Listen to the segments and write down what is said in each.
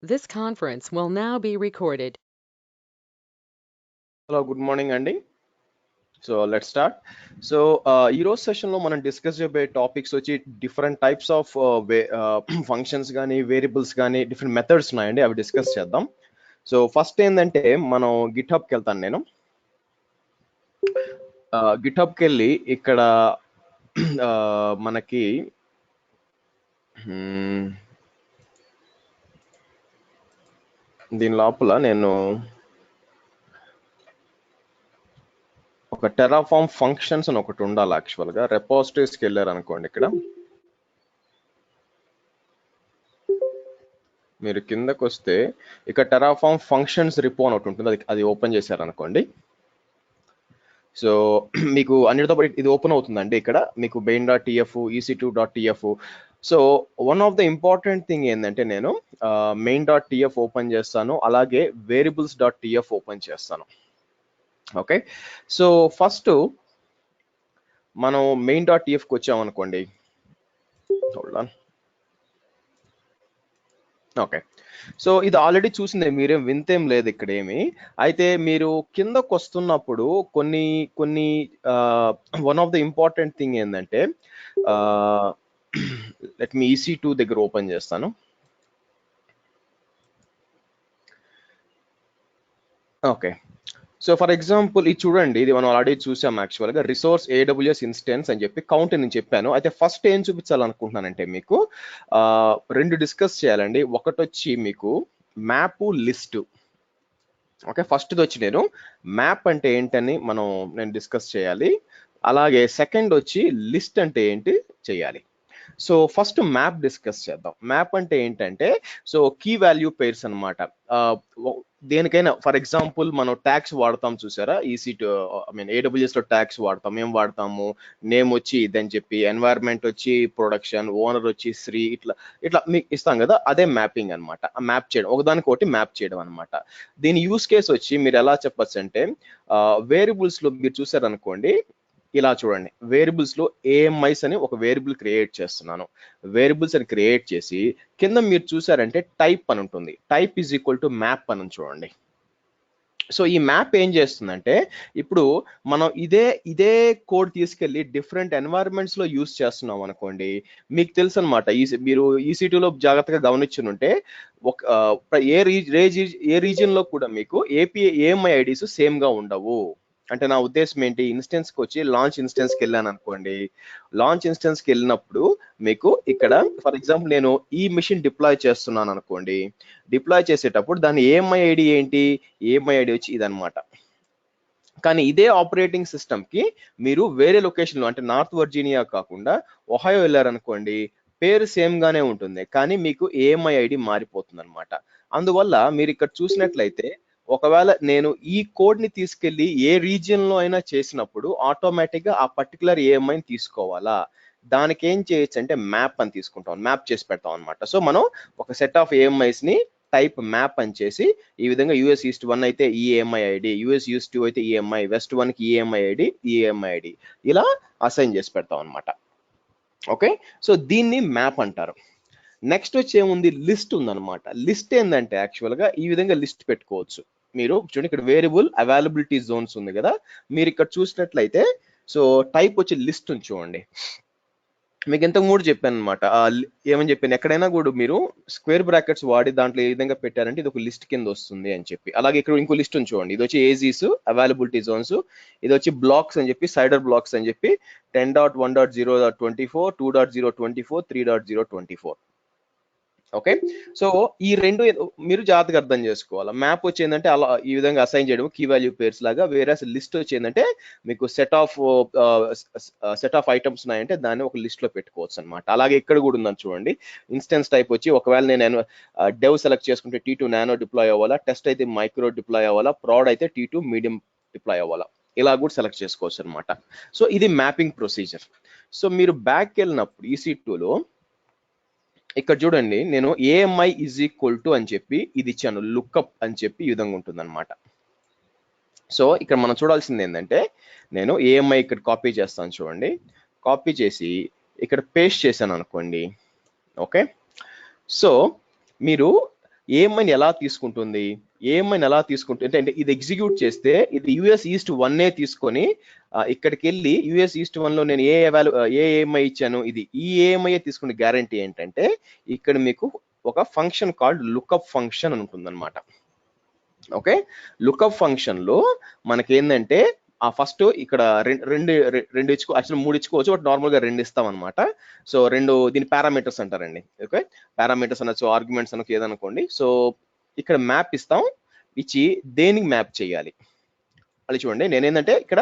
This conference will now be recorded. Hello, good morning, Andy. So let's start. So ఈ రోజు session లో మనం discuss చేయబోయే topics వచ్చి డిఫరెంట్ టైప్స్ ఆఫ్ ఫంక్షన్స్ కానీ వేరియబుల్స్ కానీ డిఫరెంట్ మెథడ్స్ ఉన్నాయండి, అవి డిస్కస్ చేద్దాం. సో ఫస్ట్ ఏంటంటే మనం గిట్హబ్కి వెళ్తాను. నేను గిట్హబ్కి వెళ్ళి ఇక్కడ మనకి దీని లోపల నేను ఒక టెరాఫార్మ్ ఫంక్షన్స్ అని ఒకటి ఉండాలి. యాక్చువల్గా రెపాజిటరీస్కి వెళ్ళారు అనుకోండి, ఇక్కడ మీరు కిందకు వస్తే ఇక్కడ టెరాఫార్మ్ ఫంక్షన్స్ రిపో అని ఒకటి ఉంటుంది, అది ఓపెన్ చేశారు అనుకోండి. సో మీకు అన్నిటితో పాటు ఇది ఓపెన్ అవుతుందండి. ఇక్కడ మీకు main.tf ec2.tf. So one of the important thing ఏంటంటే నేను main.tf ఓపెన్ చేస్తాను, అలాగే variables.tf ఓపెన్ చేస్తాను. ఓకే, సో ఫస్ట్ మనం main.tfకి వచ్చామనుకోండి. ఓకే, సో ఇది ఆల్రెడీ చూసిందే, మీరేం వింతేం లేదు ఇక్కడ ఏమి. అయితే మీరు కిందకు వస్తున్నప్పుడు కొన్ని కొన్ని one of the important thing ఏంటంటే లెట్ మీ EC2 దగ్గర ఓపెన్ చేస్తాను. ఓకే, సో ఫర్ ఎగ్జాంపుల్ ఇది చూడండి, ఇది మనం ఆల్రెడీ చూసాం. యాక్చువల్గా రిసోర్స్ AWS ఇన్స్టెన్స్ అని చెప్పి కౌంట్ నేను చెప్పాను. అయితే ఫస్ట్ ఏం చూపించాలనుకుంటున్నానంటే మీకు రెండు డిస్కస్ చేయాలండి. ఒకటి వచ్చి మీకు మ్యాప్ లిస్ట్. ఓకే, ఫస్ట్ వచ్చి నేను మ్యాప్ అంటే ఏంటని నేను డిస్కస్ చేయాలి. అలాగే సెకండ్ వచ్చి లిస్ట్ అంటే ఏంటి చేయాలి. సో ఫస్ట్ మ్యాప్ డిస్కస్ చేద్దాం. మ్యాప్ అంటే ఏంటంటే సో కీ వాల్యూ పేర్స్ అనమాట. దేనికైనా ఫర్ ఎగ్జాంపుల్ మనం ట్యాగ్స్ వాడతాం చూసారా, EC2 AWS లో ట్యాగ్స్ వాడతాం. ఏం వాడతాము, నేమ్ వచ్చి ఇదని చెప్పి, ఎన్వైర్న్మెంట్ వచ్చి ప్రొడక్షన్, ఓనర్ వచ్చి శ్రీ, ఇట్లా ఇట్లా మీకు ఇస్తాం కదా, అదే మ్యాపింగ్ అనమాట. మ్యాప్ చేయడం, ఒకదానికొకటి మ్యాప్ చేయడం అనమాట. దీని యూస్ కేస్ వచ్చి మీరు ఎలా చెప్పచ్చు అంటే వేరియబుల్స్ లో మీరు చూసారనుకోండి, ఇలా చూడండి, వేరియబుల్స్ లో AMIs అని ఒక వేరియబుల్ క్రియేట్ చేస్తున్నాను. వేరియబుల్స్ అని క్రియేట్ చేసి కింద మీరు చూసారంటే టైప్ అని ఉంటుంది. Type is equal to map అని చూడండి. సో ఈ మ్యాప్ ఏం చేస్తుందంటే ఇప్పుడు మనం ఇదే కోడ్ తీసుకెళ్లి డిఫరెంట్ ఎన్వైరన్మెంట్స్ లో యూస్ చేస్తున్నాం అనుకోండి, మీకు తెలుసు అనమాట. మీరు EC2 లో జాగ్రత్తగా గమనించుంటే ఏ రీజియన్ లో కూడా మీకు AMI IDs సేమ్ గా ఉండవు. అంటే నా ఉద్దేశం ఏంటి, ఇన్స్టెన్స్కి వచ్చి లాంచ్ ఇన్స్టెన్స్కి వెళ్ళాను అనుకోండి. లాంచ్ ఇన్స్టెన్స్కి వెళ్ళినప్పుడు మీకు ఇక్కడ ఫర్ ఎగ్జాంపుల్ నేను ఈ మిషన్ డిప్లాయ్ చేస్తున్నాను అనుకోండి. డిప్లాయ్ చేసేటప్పుడు దాని AMI ID ఏంటి, AMI ID వచ్చి ఇదనమాట. కానీ ఇదే ఆపరేటింగ్ సిస్టమ్ కి మీరు వేరే లొకేషన్లో అంటే నార్త్ వర్జీనియా కాకుండా ఒహాయో వెళ్ళారనుకోండి, పేరు సేమ్ గానే ఉంటుంది, కానీ మీకు AMI ID మారిపోతుంది అనమాట. అందువల్ల మీరు ఇక్కడ చూసినట్లయితే ఒకవేళ నేను ఈ కోడ్ ని తీసుకెళ్లి ఏ రీజియన్ లో అయినా చేసినప్పుడు ఆటోమేటిక్ గా ఆ పర్టికులర్ AMIని తీసుకోవాలా, దానికి ఏం చేయొచ్చు అంటే మ్యాప్ అని తీసుకుంటాం, మ్యాప్ చేసి పెడతాం అనమాట. సో మనం ఒక సెట్ ఆఫ్ AMIs ని టైప్ మ్యాప్ అని చేసి ఈ విధంగా US East 1 అయితే ఈ AMI ID, US East 2 అయితే EMI, West 1 కి EMI ID, EMI ID ఇలా అసైన్ చేసి పెడతాం అనమాట. ఓకే, సో దీన్ని మ్యాప్ అంటారు. నెక్స్ట్ వచ్చి ఏముంది, లిస్ట్ ఉందన్నమాట. లిస్ట్ ఏంటంటే యాక్చువల్గా ఈ విధంగా లిస్ట్ పెట్టుకోవచ్చు. మీరు చూడండి, ఇక్కడ వేరియబుల్ అవైలబిలిటీ జోన్స్ ఉంది కదా, మీరు ఇక్కడ చూసినట్లయితే సో టైప్ వచ్చి లిస్ట్ ఉంది చూడండి. మీకు ఇంతకు ముందు చెప్పాను అనమాట, ఏమని చెప్పాను, ఎక్కడైనా కూడా మీరు స్క్వేర్ బ్రాకెట్స్ వాడి దాంట్లో ఏ విధంగా పెట్టారంటే ఇది ఒక లిస్ట్ కింద వస్తుంది అని చెప్పి. అలాగే ఇక్కడ ఇంకో లిస్ట్ ఉంది చూడండి, ఇది వచ్చి ఏజీస్ అవైలబిలిటీ జోన్స్, ఇది వచ్చి బ్లాక్స్ అని చెప్పి, సైడర్ బ్లాక్స్ అని చెప్పి 10.1.0.24, 2.0.24, 3.0.24. ఓకే, సో ఈ రెండు మీరు జాగ్రత్తగా అర్థం చేసుకోవాలి. మ్యాప్ వచ్చేందంటే అలా ఈ విధంగా అసైన్ చేయడం కీ వాల్యూ పేర్స్ లాగా, వేరే లిస్ట్ వచ్చేందంటే మీకు సెట్ ఆఫ్ ఐటమ్స్ ఉన్నాయంటే దాన్ని ఒక లిస్ట్ లో పెట్టుకోవచ్చు అనమాట. అలాగే ఇక్కడ కూడా ఉందని చూడండి, ఇన్స్టెన్స్ టైప్ వచ్చి ఒకవేళ నేను డెవ్ సెలెక్ట్ చేసుకుంటే T2 నానో డిప్లాయ్ అవ్వాలా, టెస్ట్ అయితే మైక్రో డిప్లాయ్ అవ్వాలా, ప్రాడ్ అయితే T2 మీడియం డిప్లాయ్ అవ్వాలా, ఇలా కూడా సెలెక్ట్ చేసుకోవచ్చు అనమాట. సో ఇది మ్యాపింగ్ ప్రొసీజర్. సో మీరు బ్యాక్ వెళ్ళినప్పుడు EC2లో ఇక్కడ చూడండి, నేను AMI ఈజ్ ఈక్వల్ టు అని చెప్పి ఇది ఇచ్చాను, లుక్అప్ అని చెప్పి ఈ విధంగా ఉంటుంది అనమాట. సో ఇక్కడ మనం చూడాల్సింది ఏంటంటే నేను AMI ఇక్కడ కాపీ చేస్తాను చూడండి, కాపీ చేసి ఇక్కడ పేస్ట్ చేశాను అనుకోండి. ఓకే, సో మీరు ఏఎంఐని ఎలా తీసుకుంటుంది, ఏఎంఐని ఎలా తీసుకుంటుంది అంటే ఇది ఎగ్జిక్యూట్ చేస్తే ఇది యుఎస్ ఈస్ట్ 1 తీసుకొని ఇక్కడికి వెళ్ళి యుఎస్ ఈస్ట్ 1 లో నేను ఏ ఏఎంఐ ఇచ్చాను, ఇది ఈ ఏఎంఐ తీసుకునే గ్యారంటీ ఏంటంటే ఇక్కడ మీకు ఒక ఫంక్షన్ కాల్డ్ లుకప్ ఫంక్షన్ అని ఉంటుందన్నమాట. ఓకే, లుకప్ ఫంక్షన్ లో మనకి ఏంటంటే ఆ ఫస్ట్ ఇక్కడ రెండు ఇచ్చుకో, యాక్చువల్ 3 ఇచ్చుకోవచ్చు, బట్ నార్మల్ గా 2 ఇస్తాం అనమాట. సో దీని పారామీటర్స్ అంటారండి. ఓకే, పారామీటర్స్ అనొచ్చు, ఆర్గ్యుమెంట్స్ అనొచ్చు, ఏదనుకోండి. సో ఇక్కడ మ్యాప్ ఇస్తాం, ఇచ్చి దేనికి మ్యాప్ చేయాలి అది చూడండి. నేనేంటంటే ఇక్కడ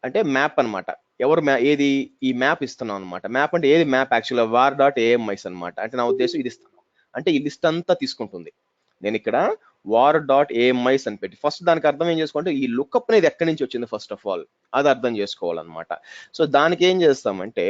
అంటే మ్యాప్ అనమాట, ఏది ఈ మ్యాప్ ఇస్తున్నాం అనమాట. మ్యాప్ అంటే ఏది మ్యాప్, యాక్చువల్గా var.amis అనమాట. అంటే నా ఉద్దేశం ఇది ఇస్తాను అంటే ఈ లిస్ట్ అంతా తీసుకుంటుంది. నేను ఇక్కడ var.amis అని పెట్టి ఫస్ట్ దానికి అర్థం ఏం చేసుకుంటే ఈ లుకప్ అనేది ఎక్కడి నుంచి వచ్చింది ఫస్ట్ ఆఫ్ ఆల్ అది అర్థం చేసుకోవాలన్నమాట. సో దానికి ఏం చేస్తామంటే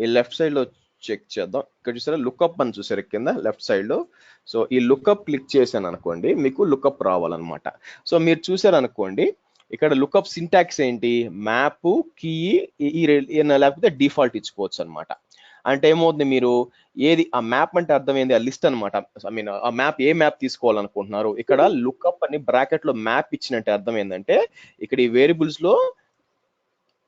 ఈ లెఫ్ట్ సైడ్ లో చెక్ చేద్దాం. ఇక్కడ చూసారా లుకప్ అని చూసారు కింద లెఫ్ట్ సైడ్ లో. సో ఈ లుకప్ క్లిక్ చేశాను అనుకోండి, మీకు లుకప్ రావాలన్నమాట. సో మీరు చూసారు అనుకోండి, ఇక్కడ లుకప్ సింటాక్స్ ఏంటి, మ్యాప్ కీ లేకపోతే డిఫాల్ట్ ఇచ్చుకోవచ్చు అనమాట. అంటే ఏమవుతుంది, మీరు ఏది ఆ మ్యాప్ అంటే అర్థం ఏంది, ఆ లిస్ట్ అనమాట. ఐ మీన్ ఆ మ్యాప్ ఏ మ్యాప్ తీసుకోవాలనుకుంటున్నారు, ఇక్కడ లుకప్ అని బ్రాకెట్ లో మ్యాప్ ఇచ్చినట్టే అర్థం ఏంటంటే ఇక్కడ ఈ వేరియబుల్స్ లో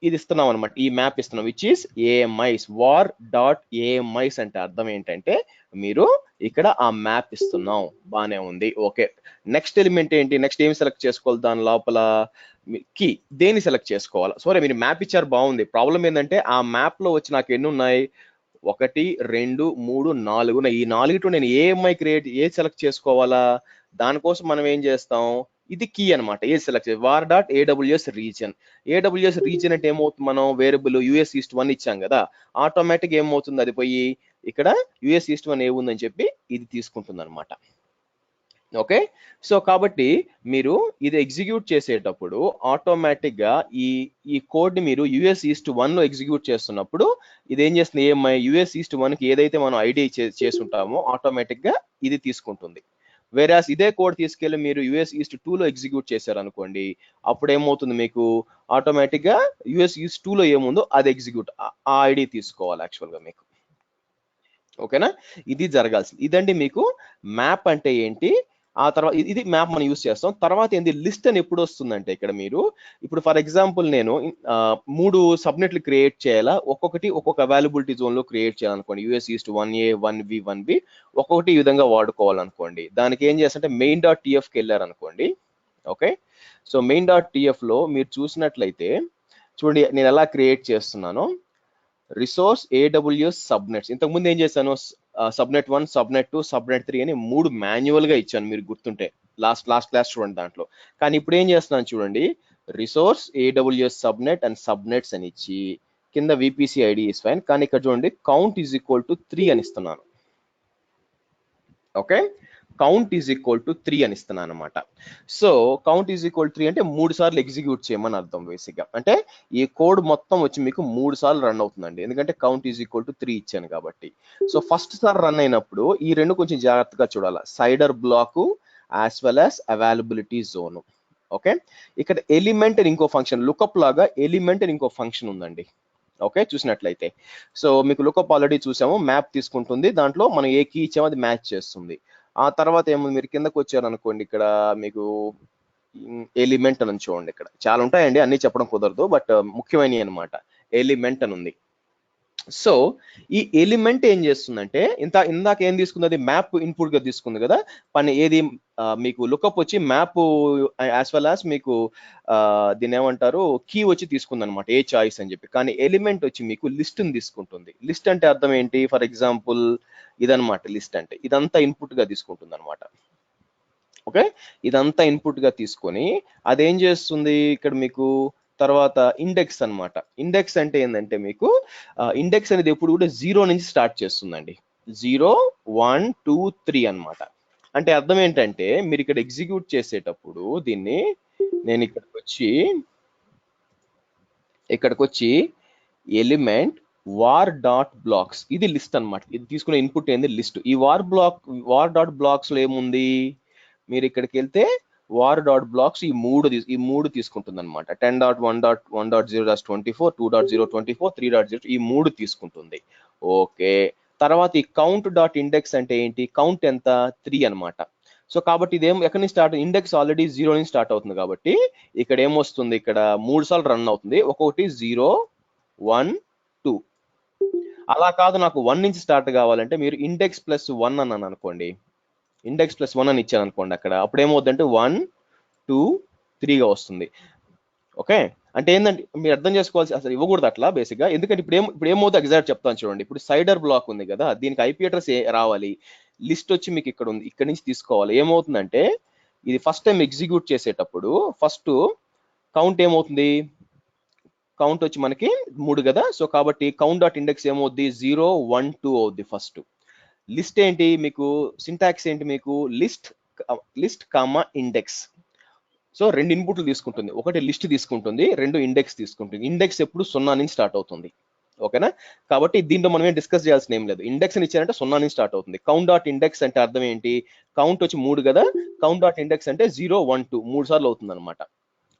ఇది ఇస్తున్నాం అనమాట, ఈ మ్యాప్ ఇస్తున్నాం, విచ్ ఈస్ ఏఎంఐస్, var.amis అంటే అర్థం ఏంటంటే మీరు ఇక్కడ ఆ మ్యాప్ ఇస్తున్నాం. బానే ఉంది, ఓకే. నెక్స్ట్ ఎలిమెంట్ ఏంటి, నెక్స్ట్ ఏమి సెలెక్ట్ చేసుకోవాలి, దాని లోపల కీ దేని సెలెక్ట్ చేసుకోవాలి. సరే మీరు మ్యాప్ ఇచ్చారు, బాగుంది. ప్రాబ్లం ఏంటంటే ఆ మ్యాప్ లో వచ్చి నాకు ఎన్ని ఉన్నాయి, 1 2 3 4 ఈ 4 నేను ఏఎంఐ ఏది సెలెక్ట్ చేసుకోవాలా, దానికోసం మనం ఏం చేస్తాం, ఇది కీ అనమాట, ఏది సెలెక్ట్ చేయాలి, var.aws రీజన్. ఏడబ్ల్యూఎస్ రీజన్ అంటే ఏమవుతుంది, మనం వేరియబుల్ యుఎస్ ఈస్ట్ 1 ఇచ్చాం కదా, ఆటోమేటిక్ ఏమవుతుంది, అది పోయి ఇక్కడ యుఎస్ ఈస్ట్ 1 ఏముందని చెప్పి ఇది తీసుకుంటుంది అనమాట. ఓకే, సో కాబట్టి మీరు ఇది ఎగ్జిక్యూట్ చేసేటప్పుడు ఆటోమేటిక్ గా ఈ కోడ్ ని మీరు యుఎస్ ఈస్ట్ 1 లో ఎగ్జిక్యూట్ చేస్తున్నప్పుడు ఇది ఏం చేస్తుంది, ఏమై యుఎస్ ఈస్ట్ 1 కి ఏదైతే మనం ఐడి చేసుంటామో ఆటోమేటిక్ గా ఇది తీసుకుంటుంది. వేరాస్ ఇదే కోడ్ తీసుకెళ్లి మీరు యుఎస్ ఈస్ట్ 2 లో ఎగ్జిక్యూట్ చేశారు అనుకోండి, అప్పుడు ఏమవుతుంది, మీకు ఆటోమేటిక్ గా యుఎస్ ఈస్ట్ 2 లో ఏముందో అది ఎగ్జిక్యూట్, ఆ ఐడి తీసుకోవాలి యాక్చువల్ గా మీకు. ఓకేనా, ఇది జరగాల్సింది. ఇదండి మీకు మ్యాప్ అంటే ఏంటి. ఆ తర్వాత ఇది మ్యాప్ మనం యూస్ చేస్తాం. తర్వాత ఏంది, లిస్ట్ అని ఎప్పుడు వస్తుందంటే ఇక్కడ మీరు ఇప్పుడు ఫర్ ఎగ్జాంపుల్ నేను 3 సబ్నెట్లు క్రియేట్ చేయాలా, ఒక్కొక్క అవైలబిలిటీ జోన్ లో క్రియేట్ చేయాలనుకోండి, US east 1A 1B 1B ఒక్కొక్కటి ఈ విధంగా వాడుకోవాలనుకోండి. దానికి ఏం చేస్తారంటే main.tfకి వెళ్ళారనుకోండి. ఓకే, సో main.tf లో మీరు చూసినట్లయితే చూడండి నేను ఎలా క్రియేట్ చేస్తున్నానో, రిసోర్స్ AWS సబ్నెట్స్. ఇంతకుముందు ఏం చేశాను, సబ్నెట్ 1 సబ్నెట్ 2 సబ్నెట్ 3 అని 3 మాన్యువల్ గా ఇచ్చాను, మీరు గుర్తుంటే లాస్ట్ క్లాస్ చూడండి దాంట్లో. కానీ ఇప్పుడు ఏం చేస్తున్నాను చూడండి, resource AWS subnet and subnets అని ఇచ్చి కింద VPC ఐడి ఇస్ ఫైన్, కానీ ఇక్కడ చూడండి కౌంట్ ఈజ్ ఈక్వల్ టు 3 అని ఇస్తున్నాను. Okay, count is equal to 3 అని ఇస్తున్నాను అనమాట. సో కౌంట్ ఈజ్ ఈక్వల్ 3 అంటే 3 సార్లు ఎగ్జిక్యూట్ చేయమని అర్థం బేసిక్ గా. అంటే ఈ కోడ్ మొత్తం వచ్చి మీకు 3 సార్లు రన్ అవుతుందండి, ఎందుకంటే కౌంట్ ఈజ్ ఈక్వల్ టు 3 ఇచ్చాను కాబట్టి. సో ఫస్ట్ సార్ రన్ అయినప్పుడు ఈ రెండు కొంచెం జాగ్రత్తగా చూడాలి, CIDR block as well as availability zone. Okay, ఇక్కడ ఎలిమెంట్ అని ఇంకో ఫంక్షన్, లుకప్ లాగా ఎలిమెంట్ అని ఇంకో ఫంక్షన్ ఉందండి. ఓకే, చూసినట్లయితే సో మీకు లుకప్ ఆల్రెడీ చూసాము, మ్యాప్ తీసుకుంటుంది, దాంట్లో మనం ఏ కీ ఇచ్చామో అది మ్యాచ్ చేస్తుంది. ఆ తర్వాత ఏమో మీరు కిందకు వచ్చారు అనుకోండి, ఇక్కడ మీకు ఎలిమెంట్ అని చూడండి, ఇక్కడ చాలా ఉంటాయండి అన్ని చెప్పడం కుదరదు, బట్ ముఖ్యమైనవి అనమాట, ఎలిమెంట్ అని ఉంది. సో ఈ ఎలిమెంట్ ఏం చేస్తుందంటే ఇందాక ఏం తీసుకుంది, అది మ్యాప్ ఇన్పుట్ గా తీసుకుంది కదా, పని ఏది మీకు లుకప్ వచ్చి మ్యాప్ యాజ్ వెల్ యాజ్ మీకు దీన్ని ఏమంటారు కీ వచ్చి తీసుకుంది అనమాట, ఏ చాయిస్ అని చెప్పి. కానీ ఎలిమెంట్ వచ్చి మీకు లిస్ట్ ని తీసుకుంటుంది. లిస్ట్ అంటే అర్థం ఏంటి, ఫర్ ఎగ్జాంపుల్ ఇదనమాట, లిస్ట్ అంటే ఇదంతా ఇన్పుట్ గా తీసుకుంటుంది అనమాట. ఓకే, ఇదంతా ఇన్పుట్ గా తీసుకొని అదేం చేస్తుంది ఇక్కడ మీకు తర్వాత ఇండెక్స్ అన్నమాట. ఇండెక్స్ అంటే ఏంటంటే మీకు ఇండెక్స్ అనేది ఎప్పుడు కూడా 0 నుంచి స్టార్ట్ చేస్తుందండి, 0 1 2 3 అన్నమాట. అంటే అర్థం ఏంటంటే మీరు ఇక్కడ ఎగ్జిక్యూట్ చేసేటప్పుడు దీన్ని నేను ఇక్కడికి వచ్చి ఎలిమెంట్ వార్ డాట్ బ్లాక్స్, ఇది లిస్ట్ అన్నమాట. ఇది తీసుకునే ఇన్పుట్ ఏంది లిస్ట్. ఈ వార్ డాట్ బ్లాక్స్ లో ఏముంది, మీరు ఇక్కడికి వెళ్తే వార్ డాట్ బ్లాక్స్ ఈ మూడు తీసుకుంటుంది అనమాట. 10.1.1.0-24, 2.0-24, 3.0 ఈ మూడు తీసుకుంటుంది. ఓకే, తర్వాత ఈ కౌంట్ డాట్ ఇండెక్స్ అంటే ఏంటి, కౌంట్ ఎంత 3 అన్నమాట. సో కాబట్టి ఇదేం ఎక్కడి నుంచి స్టార్ట్, ఇండెక్స్ ఆల్రెడీ 0 నుంచి స్టార్ట్ అవుతుంది కాబట్టి ఇక్కడ ఏమొస్తుంది, ఇక్కడ 3 సార్లు రన్ అవుతుంది. ఒక్కొక్కటి 0, 1, 2. అలా కాదు నాకు 1 నుంచి స్టార్ట్ కావాలంటే మీరు ఇండెక్స్ ప్లస్ 1 అన్నాను అనుకోండి, ఇండెక్స్ ప్లస్ 1 అని ఇచ్చాను అనుకోండి, అక్కడ అప్పుడు ఏమవుతుందంటే 1, 2, 3గా వస్తుంది. ఓకే, అంటే ఏంటంటే మీరు అర్థం చేసుకోవాల్సి, అసలు ఇవ్వకూడదు అట్లా బేసిక్గా. ఎందుకంటే ఇప్పుడు ఏమవుతుంది ఎగ్జాక్ట్ చెప్తాను చూడండి. ఇప్పుడు సైడర్ బ్లాక్ ఉంది కదా, దీనికి ఐపీ అడ్రస్ రావాలి. లిస్ట్ వచ్చి మీకు ఇక్కడ ఉంది, ఇక్కడ నుంచి తీసుకోవాలి. ఏమవుతుందంటే ఇది ఫస్ట్ టైం ఎగ్జిక్యూట్ చేసేటప్పుడు ఫస్ట్ కౌంట్ ఏమవుతుంది, కౌంట్ వచ్చి మనకి 3 కదా. సో కాబట్టి కౌంట్ డాట్ ఇండెక్స్ ఏమవుద్ది, 0, 1, 2 అవుద్ది ఫస్ట్. లిస్ట్ ఏంటి మీకు, సింటాక్స్ ఏంటి మీకు, లిస్ట్ కామా ఇండెక్స్. సో 2 ఇన్పుట్లు తీసుకుంటుంది, ఒకటి లిస్ట్ తీసుకుంటుంది, 2 ఇండెక్స్ తీసుకుంటుంది. ఇండెక్స్ ఎప్పుడు 0 నుంచి స్టార్ట్ అవుతుంది. ఓకేనా, కాబట్టి దీంట్లో మనం ఏం డిస్కస్ చేయాల్సిన ఏం లేదు. ఇండెక్స్ అని ఇచ్చారంటే 0 నుంచి స్టార్ట్ అవుతుంది. కౌంట్ డాట్ ఇండెక్స్ అంటే అర్థం ఏంటి, కౌంట్ వచ్చి 3 కదా, కౌంట్ డాట్ ఇండెక్స్ అంటే 0, 1, 2 3 సార్లు అవుతుంది అనమాట.